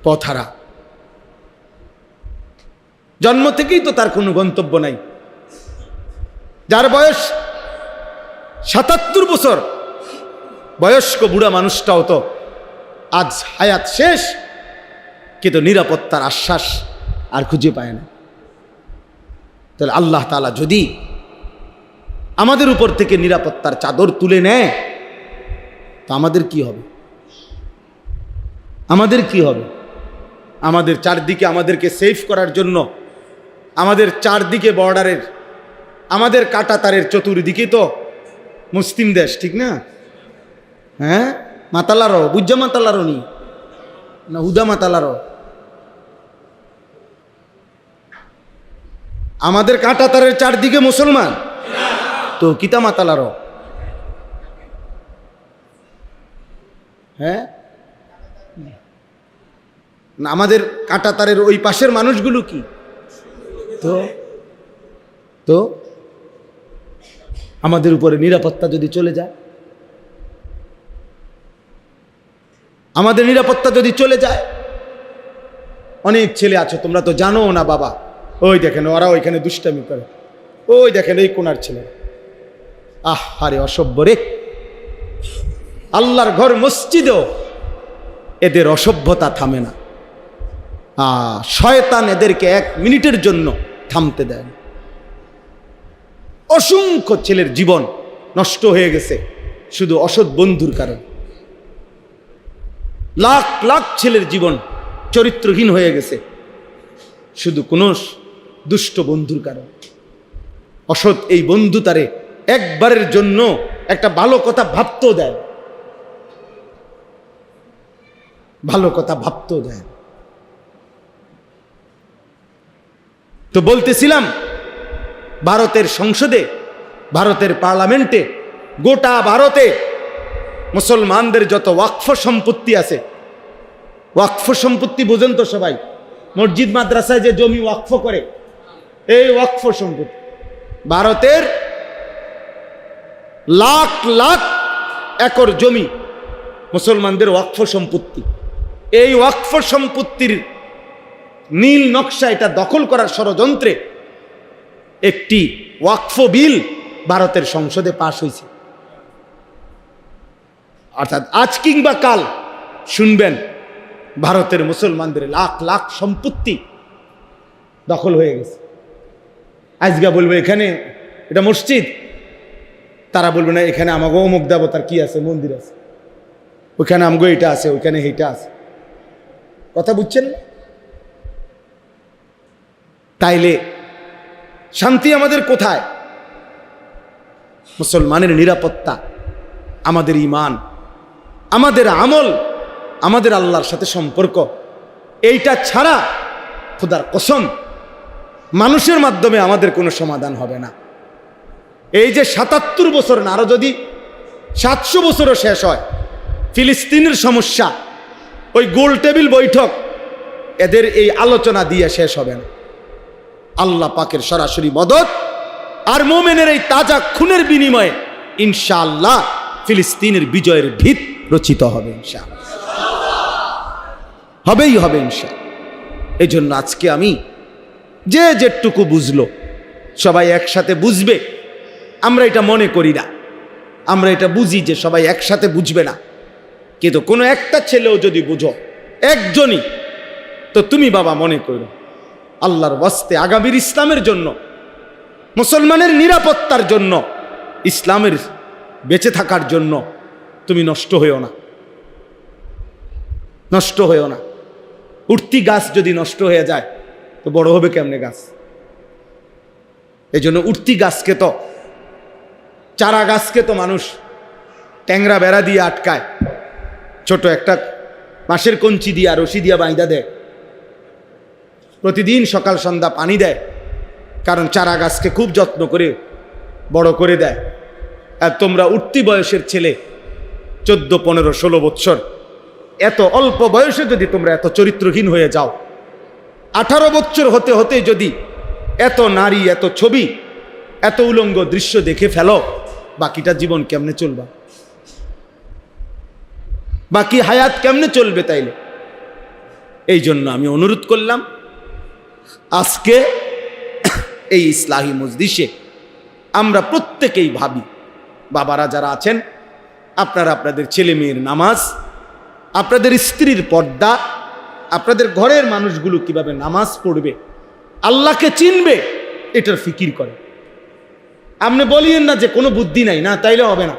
পথহারা, জন্ম থেকেই তো তার কোনো গন্তব্য নাই। যার বয়স 77 বছর, বয়স্ক বুড়া মানুষটাও তো আজ হায়াত শেষ, কিন্তু নিরাপত্তার আশ্বাস আর খুঁজে পায় না। তাহলে আল্লাহ তাআলা যদি আমাদের উপর থেকে নিরাপত্তার চাদর তুলে নেয়, তো আমাদের কি হবে? আমাদের কি হবে? আমাদের চারদিকে আমাদেরকে সেফ করার জন্য, আমাদের চারদিকে বর্ডারের, আমাদের কাঁটা তারের চতুর্দিকে তো মুসলিম দেশ, ঠিক না? হ্যাঁ, মাতালারও, বুজ্জা মাতালারও নি না, হুদা মাতালারও। আমাদের কাঁটা তারের চারদিকে মুসলমান, তো কিতা মাতালারও। হ্যাঁ, না, আমাদের কাঁটা তারের ওই পাশের মানুষগুলো কি? তো আমাদের উপরে নিরাপত্তা যদি চলে যায়, আমাদের নিরাপত্তা যদি চলে যায়, অনেক ছেলে আছে, তোমরা তো জানো না বাবা, ওই দেখেন ওরা ওইখানে দুষ্টামি করে, ওই দেখেন এই কোনার ছেলে, আহারে অসভ্য রে, আল্লাহর ঘর মসজিদেও এদের অসভ্যতা থামে না। শয়তান এদেরকে 1 মিনিটের জন্য থামতে দেয় না। অসংখ্য ছেলের জীবন নষ্ট হয়ে গেছে শুধু অসৎ বন্ধুর কারণে। লাখ লাখ ছেলের জীবন চরিত্রহীন হয়ে গেছে শুধু কোন দুষ্ট বন্ধুর কারণে। অসৎ এই বন্ধু তারে একবারের জন্য একটা ভালো কথা ভাবতেও দেয়, ভালো কথা ভাবতেও দেয়। তো বলতেছিলাম, ভারতের সংসদে, ভারতের পার্লামেন্টে, গোটা ভারতে মুসলমানদের যত ওয়াকফ সম্পত্তি আছে, ওয়াকফ সম্পত্তি বোঝেন তো সবাই, মসজিদ মাদ্রাসায় যে জমি ওয়াকফ করে, এই ওয়াকফ সম্পত্তি ভারতের লাখ লাখ একর জমি মুসলমানদের ওয়াকফ সম্পত্তি। এই ওয়াকফ সম্পত্তির নীল নকশা এটা দখল করার ষড়যন্ত্রে একটি ওয়াকফ বিল ভারতের সংসদে পাশ হয়েছে। অর্থাৎ আজ কিংবা কাল শুনবেন ভারতের মুসলমানদের লাখ লাখ সম্পত্তি দখল হয়ে গেছে। আজকে বলবে এখানে এটা মসজিদ, তারা বলবে না এখানে আমাকে অমুক দেবতার কি আছে, মন্দির আছে, ওইখানে আমাকে এটা আছে, ওইখানে এইটা আছে। কথা বুঝছেন? তাইলে শান্তি আমাদের কোথায়? মুসলমানের নিরাপত্তা, আমাদের ঈমান, আমাদের আমল, আমাদের আল্লাহর সাথে সম্পর্ক, এইটা ছাড়া খোদার কসম মানুষের মাধ্যমে আমাদের কোনো সমাধান হবে না। এই যে 77 বছর না, আরো যদি 700 বছরও শেষ হয়, ফিলিস্তিনের সমস্যা ওই গোল টেবিল বৈঠক এদের এই আলোচনা দিয়ে শেষ হবে না। আল্লাহ পাকের সরাসরি মদদ আর মোমেনের এই তাজা খুনের বিনিময়ে ইনশাআল্লাহ ফিলিস্তিনের বিজয়ের ভিত রচিত হবে, ইনশাআল্লাহ হবেই হবে ইনশাআল্লাহ। এই জন্য আজকে আমি যে যেটুকু বুঝলো সবাই একসাথে বুঝবে, আমরা এটা মনে করি না, আমরা এটা বুঝি যে সবাই একসাথে বুঝবে না, কিন্তু কোনো একটা ছেলেও যদি বুঝো, একজনই, তো তুমি বাবা মনে করো আল্লাহর ওয়াস্তে আগামীর ইসলামের জন্য, মুসলমানের নিরাপত্তার জন্য, ইসলামের বেঁচে থাকার জন্য তুমি নষ্ট হয়েও না, নষ্ট হয়েও না। উঠতি গাছ যদি নষ্ট হয়ে যায় তো বড় হবে কেমনে গাছ? এই জন্য উঠতি গাছকে তো, চারা গাছকে তো মানুষ ট্যাংরা বেড়া দিয়ে আটকায়, ছোট একটা বাঁশের কঞ্চি দিয়া রশি দিয়া বাইন্দা দেয়, প্রতিদিন সকাল সন্ধ্যা পানি দেয়, কারণ চারা গাছকে খুব যত্ন করে বড় করে দেয়। আর তোমরা উঠতি বয়সের ছেলে, 14, 15, 16 বৎসর, এত অল্প বয়সে যদি তোমরা এত চরিত্রহীন হয়ে যাও, 18 বৎসর হতে হতে যদি এত নারী, এত ছবি, এত উলঙ্গ দৃশ্য দেখে ফেলো, বাকিটা জীবন কেমনে চলবা? বাকি হায়াত কেমনে চলবে? তাইলে এই জন্য আমি অনুরোধ করলাম, আজকে এই ইসলাহি মজলিসে আমরা প্রত্যেকেই ভাবি, বাবারা যারা আছেন, আপনারা আপনাদের ছেলে মেয়ের নামাজ, আপনাদের স্ত্রীর পর্দা, আপনাদের ঘরের মানুষগুলো কিভাবে নামাজ পড়বে, আল্লাহকে চিনবে, এটার ফিকির করে। আপনি বলিয়েন না যে কোনো বুদ্ধি নাই, না, তাইলে হবে না।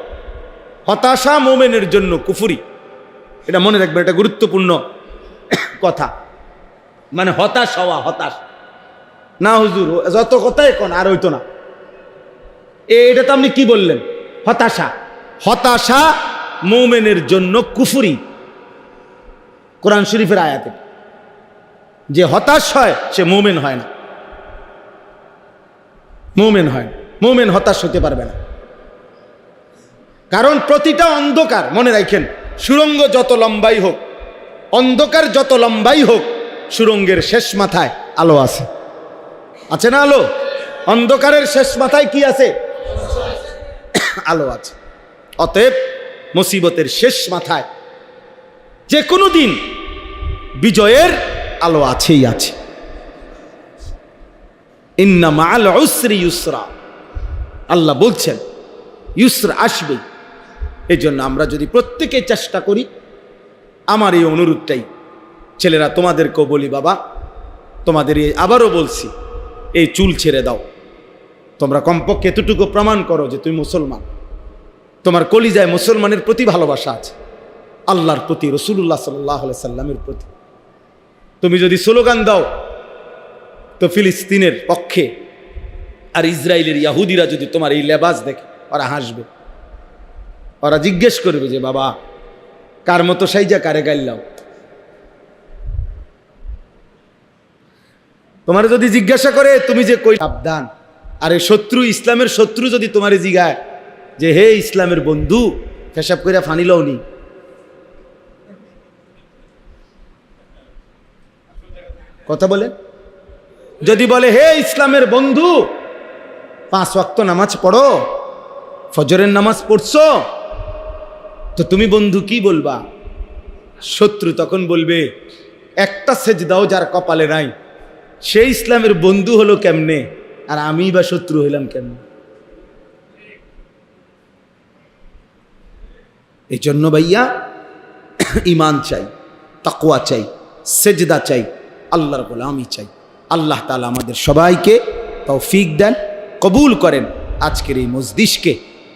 হতাশা মোমেনের জন্য কুফরি, এটা মনে রাখবেন, এটা গুরুত্বপূর্ণ কথা। মানে হতাশ হওয়া, হতাশ না হুজুর, যত কথাই কোন আর হইতো না, এটা তো আপনি কি বললেন? হতাশা। হতাশা মোমেনের জন্য কুফরি। কোরআন শরীফের আয়াতে যে হতাশ হয় সে মোমেন হয় না, মোমেন হয়, মোমেন হতাশ হতে পারবে না। কারণ প্রতিটা অন্ধকার, মনে রাখেন, সুড়ঙ্গ যত লম্বাই হোক, অন্ধকার যত লম্বাই হোক, সুড়ঙ্গের শেষ মাথায় আলো আছে, আছে না আলো? অন্ধকারের শেষ মাথায় কি আছে? আলো আছে। অতএব মুসিবতের শেষ মাথায় যে কোনো দিন বিজয়ের আলো আছেই আছে। ইন্না মাআল উসরি ইউসরা, আল্লাহ বলছেন ইউসর আসবেই। এই জন্য আমরা যদি প্রত্যেকে চেষ্টা করি, আমার এই অনুরোধটাই, ছেলেরা তোমাদেরকেও বলি, বাবা তোমাদের আবারও বলছি, এই চুল ছেড়ে দাও। তোমরা কমপক্ষে এতটুকু প্রমাণ করো যে তুমি মুসলমান, তোমার কলিজায় মুসলমানের প্রতি ভালোবাসা আছে, আল্লাহর প্রতি, রাসূলুল্লাহ সাল্লাল্লাহু আলাইহি সাল্লামের প্রতি। তুমি যদি স্লোগান দাও তো ফিলিস্তিনের পক্ষে, আর ইসরায়েলের ইয়াহুদিরা যদি তোমার এই লেবাস দেখে ওরা হাসবে, ওরা জিজ্ঞেস করবে যে বাবা কার মতো সাইজা কারে গাইলাও। তোমার যদি জিজ্ঞাসা করে তুমি যে কই, সাবধান। আরে শত্রু, ইসলামের শত্রু যদি তোমারে জিগায় যে হে ইসলামের বন্ধু, পেশাব কইরা ফানি লওনি, কথা বলে, যদি বলে হে ইসলামের বন্ধু 5 ওয়াক্ত নামাজ পড়ো, ফজরের নামাজ পড়ছো, তো তুমি বন্ধু কি বলবা? শত্রু তখন বলবে একটা সেজদাও যার কপালে নাই, সেই ইসলামের বন্ধু হলো কেমনে, আর আমি বা শত্রু হইলাম কেমনে? এই জন্য ভাইয়া ঈমান চাই, তাকওয়া চাই, সেজদা চাই, আল্লাহর গোলামি চাই। আল্লাহ তাআলা আমাদের সবাইকে তৌফিক দেন, কবুল করেন। আজকের এই মজলিসকে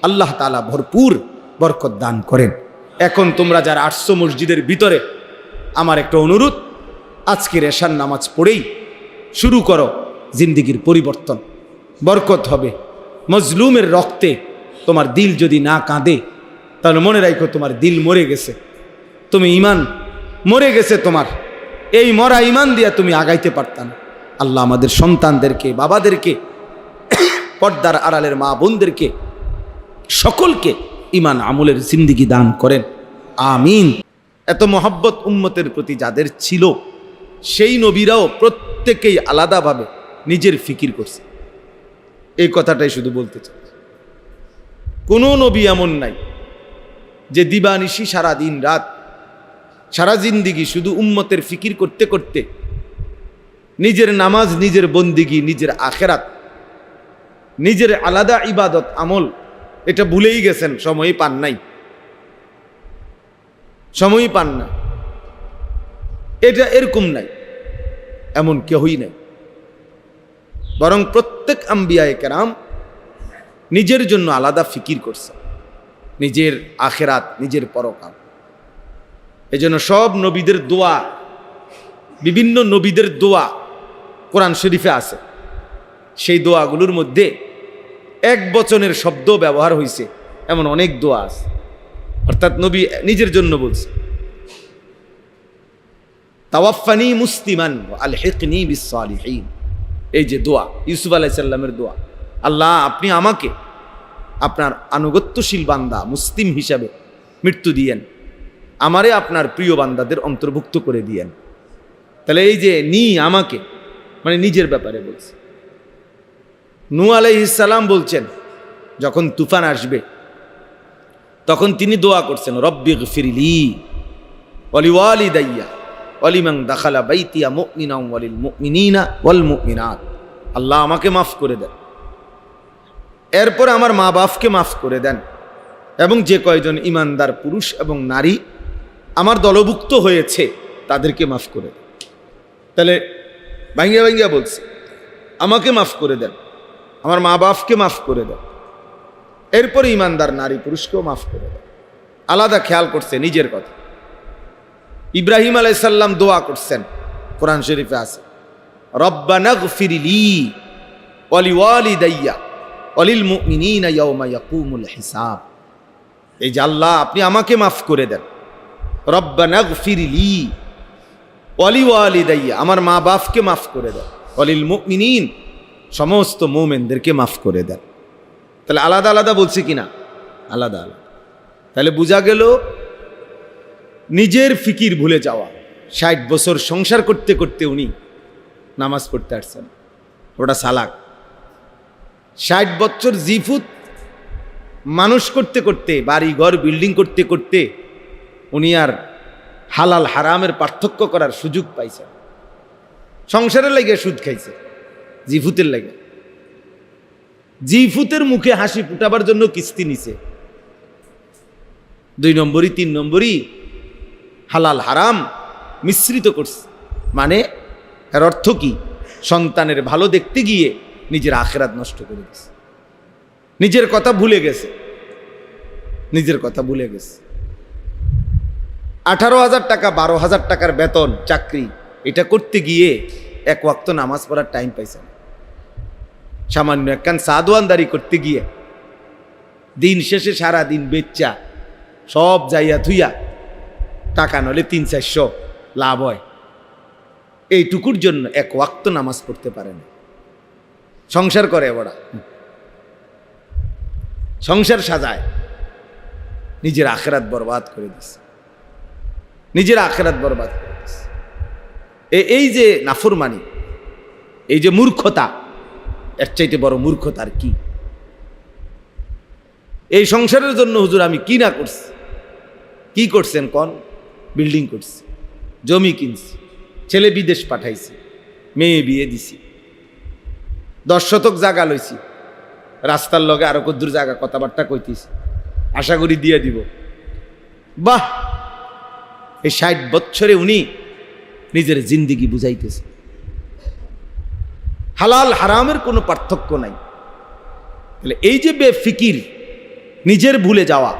আল্লাহ তাআলা ভরপুর বরকত দান করেন। এখন তোমরা যারা আসছো মসজিদের ভিতরে, আমার একটা অনুরোধ, আজকের এশার নামাজ পড়েই শুরু করো জিন্দেগির পরিবর্তন, বরকত হবে। মজলুমের রক্তে তোমার দিল যদি না কাঁদে, তাহলে মনে রাখো তোমার দিল মরে গেছে, তুমি ঈমান মরে গেছে তোমার। এই মরা ঈমান দিয়া তুমি আগাইতে পারতাম। আল্লাহ আমাদের সন্তানদেরকে, বাবাদেরকে, পর্দার আড়ালের মা বোনদেরকে, সকলকে ঈমান আমলের জিন্দেগি দান করেন, আমিন। এত মহব্বত উম্মতের প্রতি যাদের ছিল, সেই নবীরাও প্রত্যেকেই আলাদাভাবে নিজের ফিকির করছে। এই কথাটাই শুধু বলতে চাই। কোনো নবী এমন নাই যে দিবানিশি সারা দিন রাত, সারা জিন্দিগি শুধু উম্মতের ফিকির করতে করতে নিজের নামাজ, নিজের বন্দিগি, নিজের আখেরাত, নিজের আলাদা ইবাদত আমল এটা ভুলেই গেছেন, সময়ই পান নাই, সময়ই পান না। এটা এরকম নাই, এমন কেউই নাই। বরং প্রত্যেক আম্বিয়ায়ে কেরাম নিজের জন্য আলাদা ফিকির করছে, নিজের আখেরাত, নিজের পরকাল। এজন্য সব নবীদের দোয়া, বিভিন্ন নবীদের দোয়া কোরআন শরীফে আছে। সেই দোয়াগুলোর মধ্যে এক বচনের শব্দ ব্যবহার হয়েছে এমন অনেক দোয়া আছে, অর্থাৎ নবী নিজের জন্য বলছে, তাওয়াফানি মুসলিমান ওয়া আলহিকনি বিসসালিহিন। এই যে দোয়া, ইউসুফ আলাইহিস সালামের দোয়া, আল্লাহ আপনি আমাকে আপনার আনুগত্যশীল বান্দা মুসলিম হিসাবে মৃত্যু দিয়েন, আমারে আপনার প্রিয় বান্দাদের অন্তর্ভুক্ত করে দিয়েন। তাহলে এই যে আমাকে মানে নিজের ব্যাপারে বলছে। নূহ আলাইহিস সালাম বলছেন যখন তুফান আসবে তখন তিনি দোয়া করছেন, রব্বিগফিরলি ওয়ালিওয়ালিদাইয়া ওয়ালিমান দাখালা বাইতিয়া মুমিনান ওয়ালিল মুমিনিনা ওয়াল মুমিনাত। আল্লাহ আমাকে মাফ করে দেন, এরপর আমার মা বাপকে মাফ করে দেন, এবং যে কয়জন ইমানদার পুরুষ এবং নারী আমার দলভুক্ত হয়েছে তাদেরকে মাফ করে দেন। তাহলে ভাঙ্গিয়া ভাঙ্গিয়া বলছে, আমাকে মাফ করে দেন, আমার মা বাপকে মাফ করে দেন, এরপরে ইমানদার নারী পুরুষকেও মাফ করে দেন। আলাদা খেয়াল করছে নিজের কথা। ইব্রাহিম আলাইহিস সালাম দোয়া করছেন, কোরআন শরীফে আছে, রব্বানাগফিরলি ওয়ালিওয়ালিদাইয়া ওয়ালিল মুমিনিনা ইয়াওমা ইয়াকুমুল হিসাব। এই যে আল্লাহ আপনি আমাকে মাফ করে দেন, রব্বানাগফিরলি ওয়ালিওয়ালিদাইয়া আমার মা বাপকে মাফ করে দেন, ওয়ালিল মুমিনিন সমস্ত মুমিনদেরকে মাফ করে দেন। তাহলে আলাদা আলাদা বলছে কিনা? আলাদা আলাদা। তাহলে বোঝা গেল নিজের ফিকির ভুলে যাওয়া। 60 বছর সংসার করতে করতে উনি নামাজ পড়তে আসছেন, ওটা সালাক। 60 বছর জিফুত মানুষ করতে করতে, বাড়ি ঘর বিল্ডিং করতে করতে উনি আর হালাল হারামের পার্থক্য করার সুযোগ পাইছেন। সংসারের লাগে সুদ খাইছে, জিফুতের লাগে। জিফুতের মুখে হাসি ফুটাবার জন্য কিস্তি নিছে। 2 নম্বরই 3 নম্বরই হালাল হারাম মিশ্রিত করছে। মানে এর অর্থ কি? সন্তানের ভালো দেখতে গিয়ে নিজের আখিরাত নষ্ট করে দিছে, নিজের কথা ভুলে গেছে, নিজের কথা ভুলে গেছে। 18,000 টাকা 12,000 টাকার বেতন চাকরি, এটা করতে গিয়ে 1 ওয়াক্ত নামাজ পড়ার টাইম পাইছে না। সামান্য একখান সাদওয়ানদারি করতে গিয়ে দিন শেষে সারা দিন বেচ্চা সব যাইয়া থুইয়া টাকা নলে 300-400 লাভ হয়, এইটুকুর জন্য 1 ওয়াক্ত নামাজ পড়তে পারে না। সংসার করে বড়া, সংসার সাজায়, নিজের আখিরাত বরবাদ করে দিছে, নিজের আখিরাত বরবাদ করে দিছে। এই যে নাফরমানি, এই যে মূর্খতা, এর চাইতে বড় মূর্খতা আর কি? এই সংসারের জন্য হুজুর আমি কি না করছি? কি করছেন কোন? বিল্ডিং করছি, জমি কিনছি, ছেলে বিদেশ পাঠাইছি, মেয়ে বিয়ে দিছি, 10 শতক জায়গা লইছি, রাস্তার লগে আরো কদ্দুর জায়গা কথাবার্তা কইতেছি, আশা করি দিয়ে দিব। বাহ, এই 60 বছরে উনি নিজের জিন্দিগি বুঝাইতেছে। হালাল হারামের কোনো পার্থক্য নাই। তাহলে এই যে বেফিকির, নিজের ভুলে যাওয়া,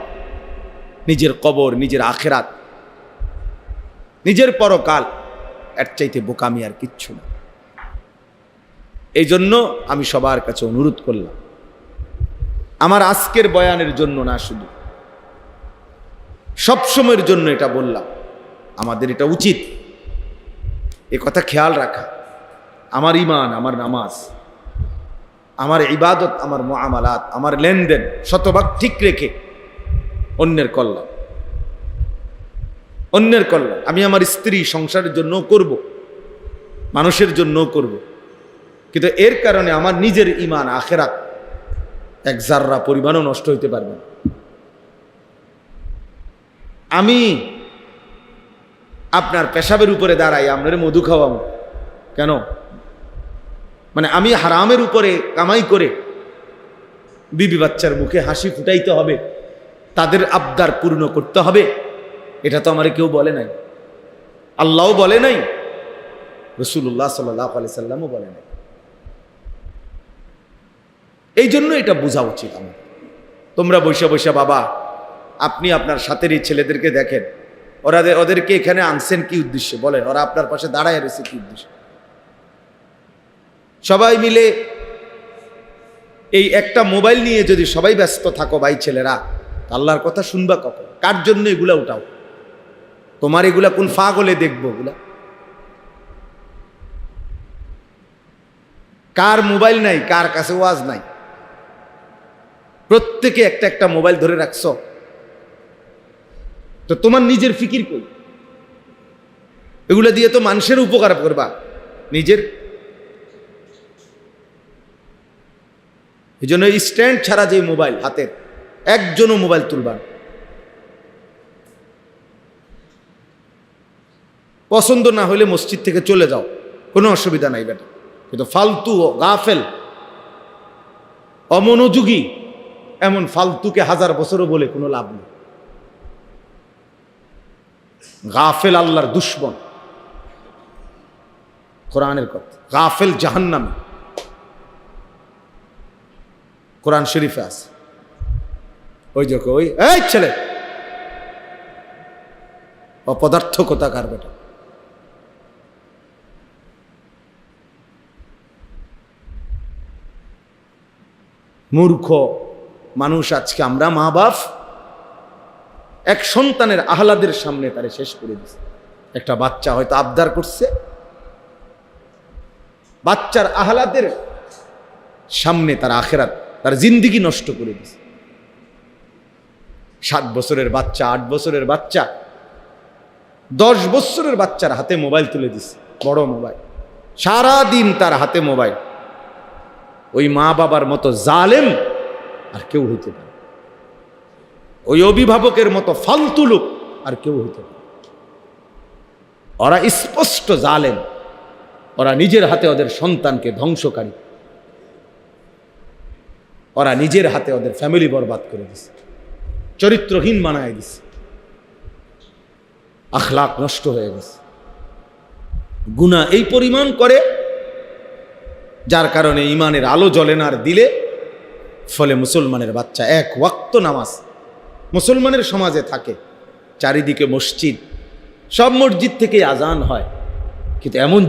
নিজের কবর, নিজের আখিরাত, নিজের পরকাল, এর চাইতে বোকামি আর কিচ্ছু না। এই জন্য আমি সবার কাছে অনুরোধ করলাম, আমার আজকের বয়ানের জন্য না, শুধু সবসময়ের জন্য এটা বললাম, আমাদের এটা উচিত এ কথা খেয়াল রাখা। আমার ঈমান, আমার নামাজ, আমার ইবাদত, আমার মুআমালাত, আমার লেনদেন শতভাগ ঠিক রেখে অন্যের কল্যাণ, অন্যের কল্যাণ আমি আমার স্ত্রী সংসারের জন্য করব, মানুষের জন্য করব, কিন্তু এর কারণে আমার নিজের ঈমান আখিরাত 1 জাররা পরিমাণও নষ্ট হইতে পারবে না। আমি আপনার পেশাবের উপরে দাঁড়াই আপনার মধু খাওয়াবো কেন? মানে আমি হারামের উপরে কামাই করে বিবি বাচ্চার মুখে হাসি ফুটাইতে হবে, তাদের আবদার পূর্ণ করতে হবে, এটা তো আমার কেউ বলে নাই, আল্লাহও বলে নাই, রাসূলুল্লাহ সাল্লাল্লাহু আলাইহি সাল্লামও বলে নাই। এই জন্য এটা বোঝা উচিত আমার। তোমরা বৈশা বৈশা বাবা, আপনি আপনার সাথের এই ছেলেদেরকে দেখেন, ওদেরকে এখানে আনছেন কি উদ্দেশ্যে বলেন? ওরা আপনার পাশে দাঁড়ায় রয়েছে কি উদ্দেশ্যে? সবাই মিলে এই একটা মোবাইল নিয়ে যদি সবাই ব্যস্ত থাকো ভাই ছেলেরা, আল্লাহর কথা শুনবা কখন? কার জন্য এগুলা উঠাও? তোমার এগুলা কোন ফাগলে দেখবো? এগুলা কার মোবাইল নাই, কার কাছে ওয়াজ নাই? প্রত্যেকে একটা একটা মোবাইল ধরে রাখছো, তো তোমার নিজের ফিকির কই? এগুলা দিয়ে তো মানুষের উপকার করবা, নিজের। এই জন্য স্ট্যান্ড ছাড়া যে মোবাইল হাতের, একজনও মোবাইল তুলবা। পছন্দ না হলে মসজিদ থেকে চলে যাও, কোনো অসুবিধা নাই বেটা, কিন্তু ফালতু গাফেল অমনোযোগী এমন ফালতুকে 1000 বছরও বলে কোনো লাভ নেই। গাফেল আল্লাহর দুশ্মন, কোরআনের কথা। গাফেল জাহান্নামী, কোরআন শরীফে আছে। ওই যে ওই এই ছেলে অপদার্থ কোথাকার বেটা, মূর্খ মানুষ। আজকে আমরা মা বাপ এক সন্তানের আহ্লাদের সামনে তারে শেষ করে দিচ্ছে। একটা বাচ্চা হয়তো আবদার করছে, বাচ্চার আহ্লাদের সামনে তার আখিরাত, তার জিন্দিগি নষ্ট করে দিচ্ছে। 7 বছরের বাচ্চা, 8 বছরের বাচ্চা, 10 বছরের বাচ্চার হাতে মোবাইল তুলে দিচ্ছে, বড় মোবাইল, সারা দিন তার হাতে মোবাইল। ওই মা বাবার মতো জালেম আর কেউ হইতে পারে, ওই অভিভাবকের মতো ফালতু লোক আর কেউ হইতে পারে। ওরা স্পষ্ট জালেম, ওরা নিজের হাতে ওদের সন্তানকে ধ্বংসকারী। ওরা নিজের হাতে ওদের ফ্যামিলি বরবাদ করে দিছে, চরিত্রহীন বানায় দিছে, আখলাক নষ্ট হয়ে গেছে। গুনাহ এই পরিমাণ করে যার কারণে ইমানের আলো জ্বলে না আর দিলে, ফলে মুসলমানের বাচ্চা এক ওয়াক্ত নামাজ মুসলমানের সমাজে থাকে, চারিদিকে মসজিদ, সব মসজিদ থেকে আজান হয়, কিন্তু এমন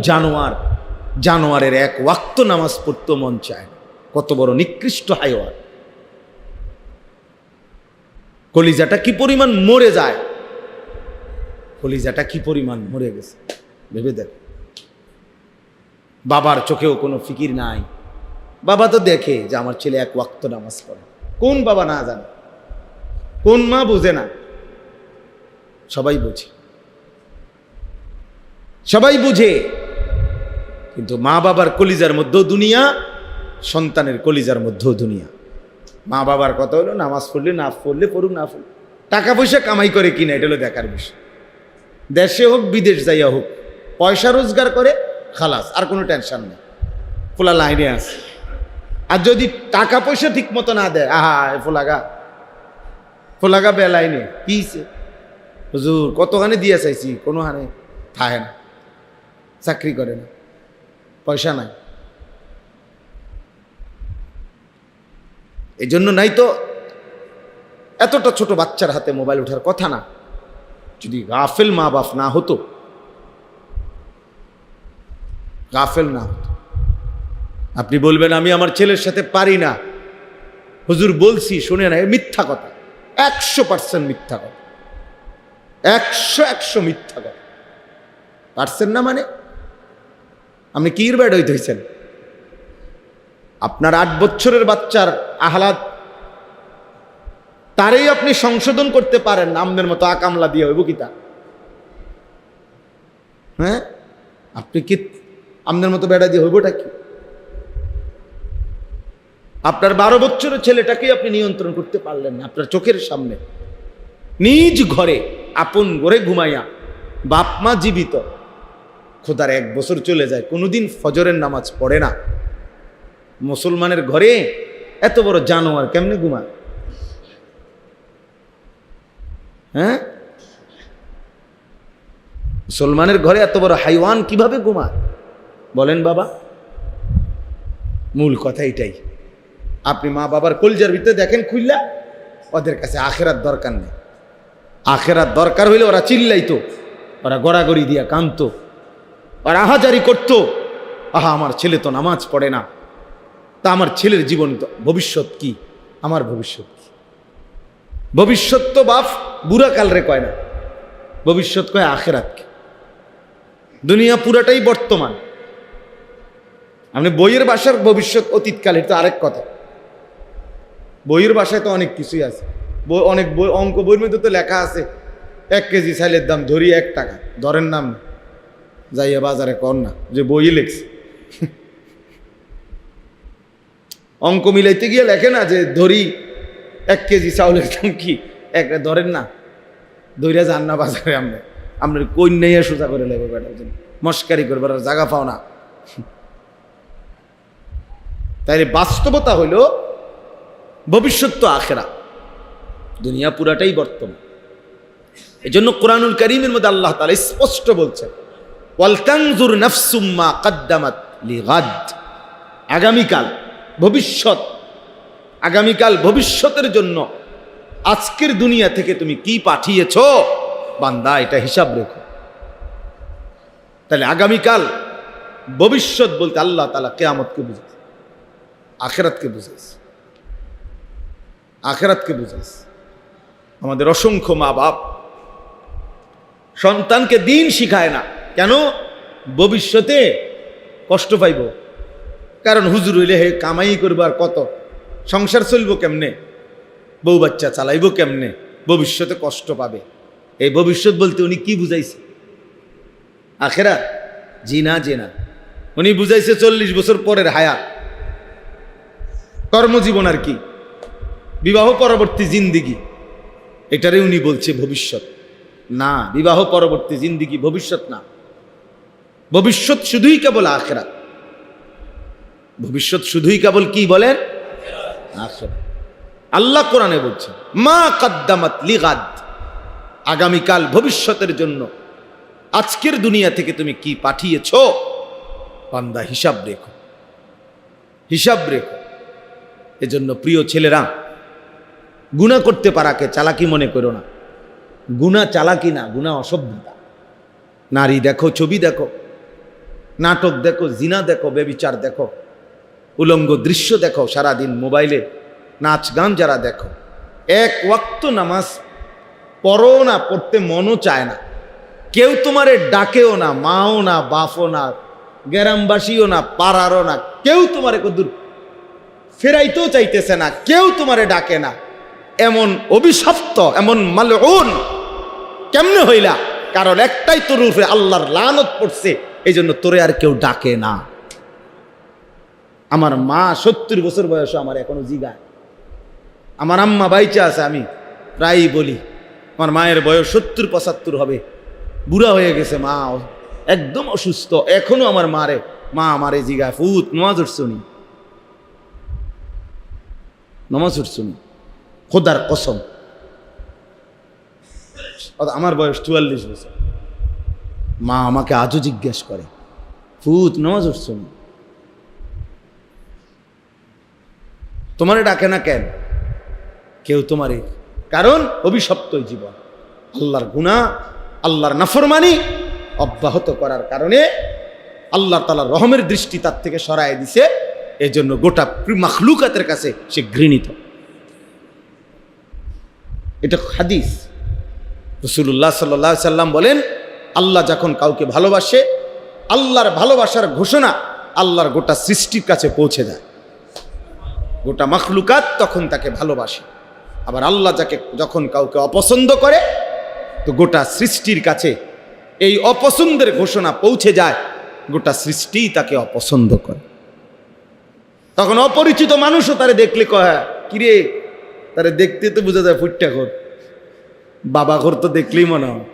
জানোয়ারের এক ওয়াক্ত নামাজ পড়তে মন চায় না। কত বড় নিকৃষ্ট হাইওয়ান! কলিজাটা কি পরিমাণ মরে যায়, কলিজাটা কি পরিমাণ মরে গেছে ভেবে দেখ। বাবার চোখেও কোনো ফিকির নাই, বাবা তো দেখে যে আমার ছেলে এক ওয়াক্ত নামাজ পড়ে। কোন বাবা না জানে, কোন মা বোঝে না? সবাই বোঝে, সবাই বুঝে, কিন্তু মা বাবার কলিজার মধ্যেও দুনিয়া, সন্তানের কলিজার মধ্যেও দুনিয়া। মা বাবার কথা হলো নামাজ পড়লে না পড়লে পড়ুক, না পড়ুক, টাকা পয়সা কামাই করে কিনা এটা হলো দেখার বিষয়। দেশে হোক বিদেশ যাইয়া হোক, পয়সা রোজগার করে খালাস, আর কোনো টেনশন নেই, ফুলা লাইনে আছে। আর যদি টাকা পয়সা ঠিক মতো না দেয়, আহা ফোলাগা বেলাইনে কিছে হুজুর কতখানি দিয়ে চাইছি, কোনো হানে থাকে না, চাকরি করে না, পয়সা নাই। এই জন্য নাই তো এতটা ছোট বাচ্চার হাতে মোবাইল ওঠার কথা না। যদি গাফেল মা বাপ না হতো, গাফেল না হতো, আপনি বলবেন আমি আমার ছেলের সাথে পারি না, হুজুর বলছি শুনে না, মিথ্যা কথা, 100% মিথ্যা কথা, 100 মিথ্যা কথা। পারছেন না মানে আপনি কি ব্যাড হইতে হয়েছেন? আপনার 8 বছরের বাচ্চার আহ্লাদ, তারই আপনি সংশোধন করতে পারেন না, আমনের মতো আকামলা দিয়ে হইব কি তা? হ্যাঁ, আপনি কি আমনের মতো বেড়া দিয়ে হইবটা কি? আপনার 12 বছরের ছেলেটাকেই আপনি নিয়ন্ত্রণ করতে পারলেন না। আপনার চোখের সামনে নিজ ঘরে আপন ঘরে ঘুমাইয়া বাপ মা জীবিত, খোদার 1 বছর চলে যায়, কোনোদিন ফজরের নামাজ পড়ে না। মুসলমানের ঘরে এত বড় জানোয়ার কেমনে ঘুমায়? হ্যাঁ, মুসলমানের ঘরে এত বড় হাইওয়ান কিভাবে ঘুমায় বলেন বাবা? মূল কথা এটাই। আপনি মা বাবার কলজার ভিতরে দেখেন খুললা, ওদের কাছে আখেরাত দরকার নেই। আখেরাত দরকার হইলে ওরা চিল্লাইতো, ওরা গড়াগড়ি দিয়া কাঁদতো, ওরা আহাজারি করতো, আহা আমার ছেলে তো নামাজ পড়ে না, তা আমার ছেলের জীবন ভবিষ্যৎ কি, আমার ভবিষ্যৎ কি? ভবিষ্যৎ তো বাপ বুড়া কাল রে কয় না, ভবিষ্যৎ কয় আখেরাতকে। দুনিয়া পুরাটাই বর্তমান। আপনি বইয়ের ভাষার ভবিষ্যৎ অতীতকাল, এটা আরেক কথা। বইয়ের ভাষায় তো অনেক কিছুই আছে, অনেক বই, অঙ্ক বইয়ের মধ্যে তো লেখা আছে 1 কেজি চাইলের দাম ধরি 1 টাকা, ধরেন নাম যাইয়া বাজারে কর না যে বই লেখছে। অঙ্ক মিলাইতে গিয়ে লেখে না যে ধরি 1 কেজি চাউলের দাম কি, একটা ধরেন না, ধৈর্য যান না বাজারে। আমরা কন্যাইয়া সোজা করে লেগে বেড়াচ্ছেন, মস্কারি করবার জায়গা পাও না। তাইলে বাস্তবতা হইল ভবিষ্যৎ তো আখেরা, দুনিয়া পুরাটাই বর্তমান। এই জন্য কোরআনুল কারীমের মধ্যে আল্লাহ তাআলা স্পষ্ট বলছেন, ওয়াল তানজুর নাফসুম মা কদ্দামাত লিগাদ। আগামীকাল ভবিষ্যৎ, আগামীকাল ভবিষ্যতের জন্য আজকের দুনিয়া থেকে তুমি কি পাঠিয়েছ বান্দা, এটা হিসাব রেখো। তাহলে আগামীকাল ভবিষ্যৎ বলতে আল্লাহ তাআলা কিয়ামতকে বুঝাইছে, আখিরাতকে বুঝাইছে, আখিরাতকে বুঝাইছে। আমাদের অসংখ্য মা বাপ সন্তানকে দিন শিখায় না, কেন? ভবিষ্যতে কষ্ট পাইব। কারণ হুজুর হইলে হে কামাই করবার কত, সংসার চলব কেমনে, বউ বাচ্চা চালাইব কেমনে, ভবিষ্যতে কষ্ট পাবে। এই ভবিষ্যৎ বলতে উনি কি বুঝাইছে? আখেরাত? জি না, জি না। উনি বুঝাইছে 40 বছর পরের হায়াত, কর্মজীবন আর কি, বিবাহ পরবর্তী জিন্দিগি, এটারে উনি বলছে ভবিষ্যৎ। না, বিবাহ পরবর্তী জিন্দিগি ভবিষ্যৎ না। ভবিষ্যৎ শুধুই কেবল আখিরাত। ভবিষ্যৎ শুধুই কেবল কি বলেন? আখিরাত। আল্লাহ কোরআনে বলছেন মা কদ্দামাত লিগাদ, আগামীকাল ভবিষ্যতের জন্য আজকের দুনিয়া থেকে তুমি কি পাঠিয়েছো, বান্দা হিসাব রেখো, হিসাব রেখো। এজন্য প্রিয় ছেলেরা, গুনাহ করতে পারাকে চালাকি মনে করো না। গুনাহ চালাকি না, গুনাহ অসভ্যতা। নারী দেখো, ছবি দেখো, নাটক দেখো, জিনা দেখো, ব্যভিচার দেখো, উলঙ্গ দৃশ্য দেখো, সারাদিন মোবাইলে নাচ গান যারা দেখো, এক ওয়াক্ত নামাজ পড়ো না, পড়তে মনও চায় না, কেউ তোমারে ডাকেও না, মাও না, বাপও না, গ্রামবাসীও না, পাড়ারও না, কেউ তোমারে কদ্দুর ফেরাইতেও চাইতেছে না, কেউ তোমারে ডাকে না, এমন অভিশপ্ত, এমন মালউন কেমনে হইলা? কারণ একটাই তোর উপরে আল্লাহর লানত পড়ছে, এই জন্য তোরে আর কেউ ডাকে না। আমার মা 70 বছর বয়সে আমার এখনো জিগায়, আমার আম্মা বাইচা আছে, আমি প্রায়ই বলি আমার মায়ের বয়স 70-75 হবে, বুড়া হয়ে গেছে, মা একদম অসুস্থ, এখনো আমার মা আমারে জিগায়, ফুত নামাজ উঠছনি, নামাজ উঠছনি, খোদার কসম। আমার বয়স 44 বছর, মা আমাকে আজও জিজ্ঞেস করে, ফুত নামাজ উঠছনি, তোমারে ডাকে না কেন? কেউ তোমারে, কারণ অভিশপ্ত জীবন, আল্লাহর গুনাহ, আল্লাহর নাফরমানি অব্যাহত করার কারণে আল্লাহ তাআলা রহমের দৃষ্টি তার থেকে সরায় দিছে। এজন্য গোটা মাখলুকাতের কাছে সে ঘৃণিত। এটা হাদিস। রাসূলুল্লাহ সাল্লাল্লাহু আলাইহি সাল্লাম বলেন, আল্লাহ যখন কাউকে ভালোবাসে, আল্লাহর ভালোবাসার ঘোষণা আল্লাহর গোটা সৃষ্টির কাছে পৌঁছে যায়, গোটা মাখলুকাত তখন তাকে ভালোবাসে। আবার আল্লাহ যখন কাউকে অপছন্দ করে, তো গোটা সৃষ্টির কাছে এই অপছন্দের ঘোষণা পৌঁছে যায়, গোটা সৃষ্টিই তাকে অপছন্দ করে। তখন অপরিচিত মানুষও তারে দেখলে কয়, কিরে, তারে দেখতে তো বোঝা যায় ফুটটা ঘর, বাবা ঘর তো দেখলেই মনে হয়,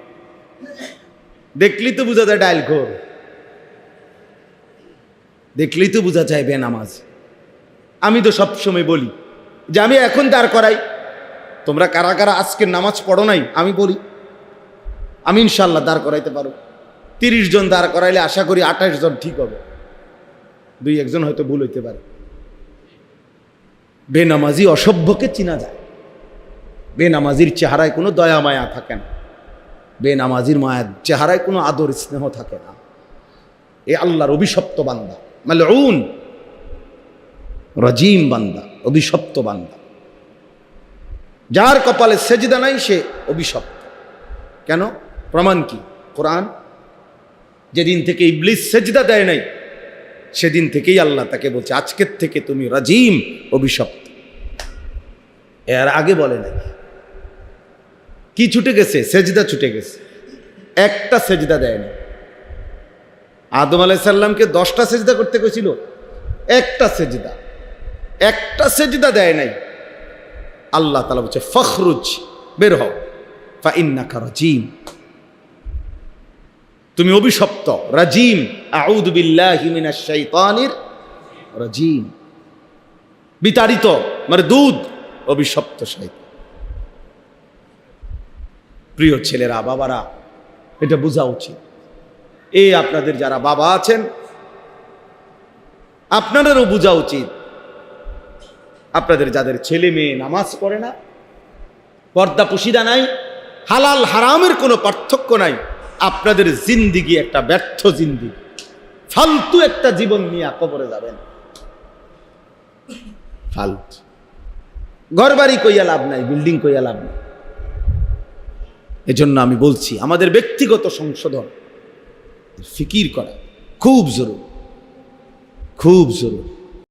দেখলেই তো বোঝা যায় ডাইল ঘর, দেখলেই তো বোঝা যায় বেনামাজ। আমি তো সবসময় বলি যে আমি এখন দাঁড় করাই, তোমরা কারা কারা আজকের নামাজ পড়ো নাই, আমি বলি আমি ইনশাল্লাহ দাঁড় করাইতে পারো। 30 জন দাঁড় করাইলে আশা করি 28 জন ঠিক হবে, 2-1 জন হয়তো ভুল হইতে পারে। বেনামাজি অসভ্যকে চিনা যায়, বেনামাজির চেহারায় কোনো দয়া মায়া থাকে না, বেনামাজির মায়ের চেহারায় কোনো আদর স্নেহ থাকে না। এ আল্লাহর অভিশপ্ত বান্দা, মালউন রাজিম বান্দা, অভিশপ্ত বান্দা। যার কপালে সেজদা নাই সে অভিশপ্ত। কেন? প্রমাণ কি? কোরআন। যেদিন থেকে ইবলিস সেজদা দেয় নাই, সেদিন থেকেই আল্লাহ তাকে বলছে, আজকের থেকে তুমি রাজিম, অভিশপ্ত। এর আগে বলে নাই। কি ছুটে গেছে? সেজদা ছুটে গেছে, একটা সেজদা দেয় না। আদম আলাইহিস সালামকে 10টা সেজদা করতে কইছিল, একটা সেজদা দেয় নাই। আল্লাহ তাআলা বলছে, ফখরুজ, বের হও, ফা ইন্নাকা রাজিম, তুমি অভিশপ্ত, রাজিম। আউযু বিল্লাহি মিনাশ শাইতানির রাজিম, বিতাড়িত, মারদুদ, অভিশপ্ত শয়তান। প্রিয় ছেলেরা, বাবারা, এটা বোঝা উচিত। এই আপনাদের যারা বাবা আছেন, আপনাদেরও বোঝা উচিত, আপনাদের যাদের ছেলে মেয়ে নামাজ পড়ে না, পর্দা পুশিদা নাই, হালাল হারামের কোনো পার্থক্য নাই, আপনাদের জিন্দিগি একটা ব্যর্থ জিন্দিগি, ফালতু একটা জীবন নিয়ে কবরে যাবেন। ফালতু ঘর বাড়ি কইয়া লাভ নাই, বিল্ডিং কইয়া লাভ নাই। এজন্য আমি বলছি, আমাদের ব্যক্তিগত সংশোধন, ফিকির করা খুব জরুরি, খুব জরুরি।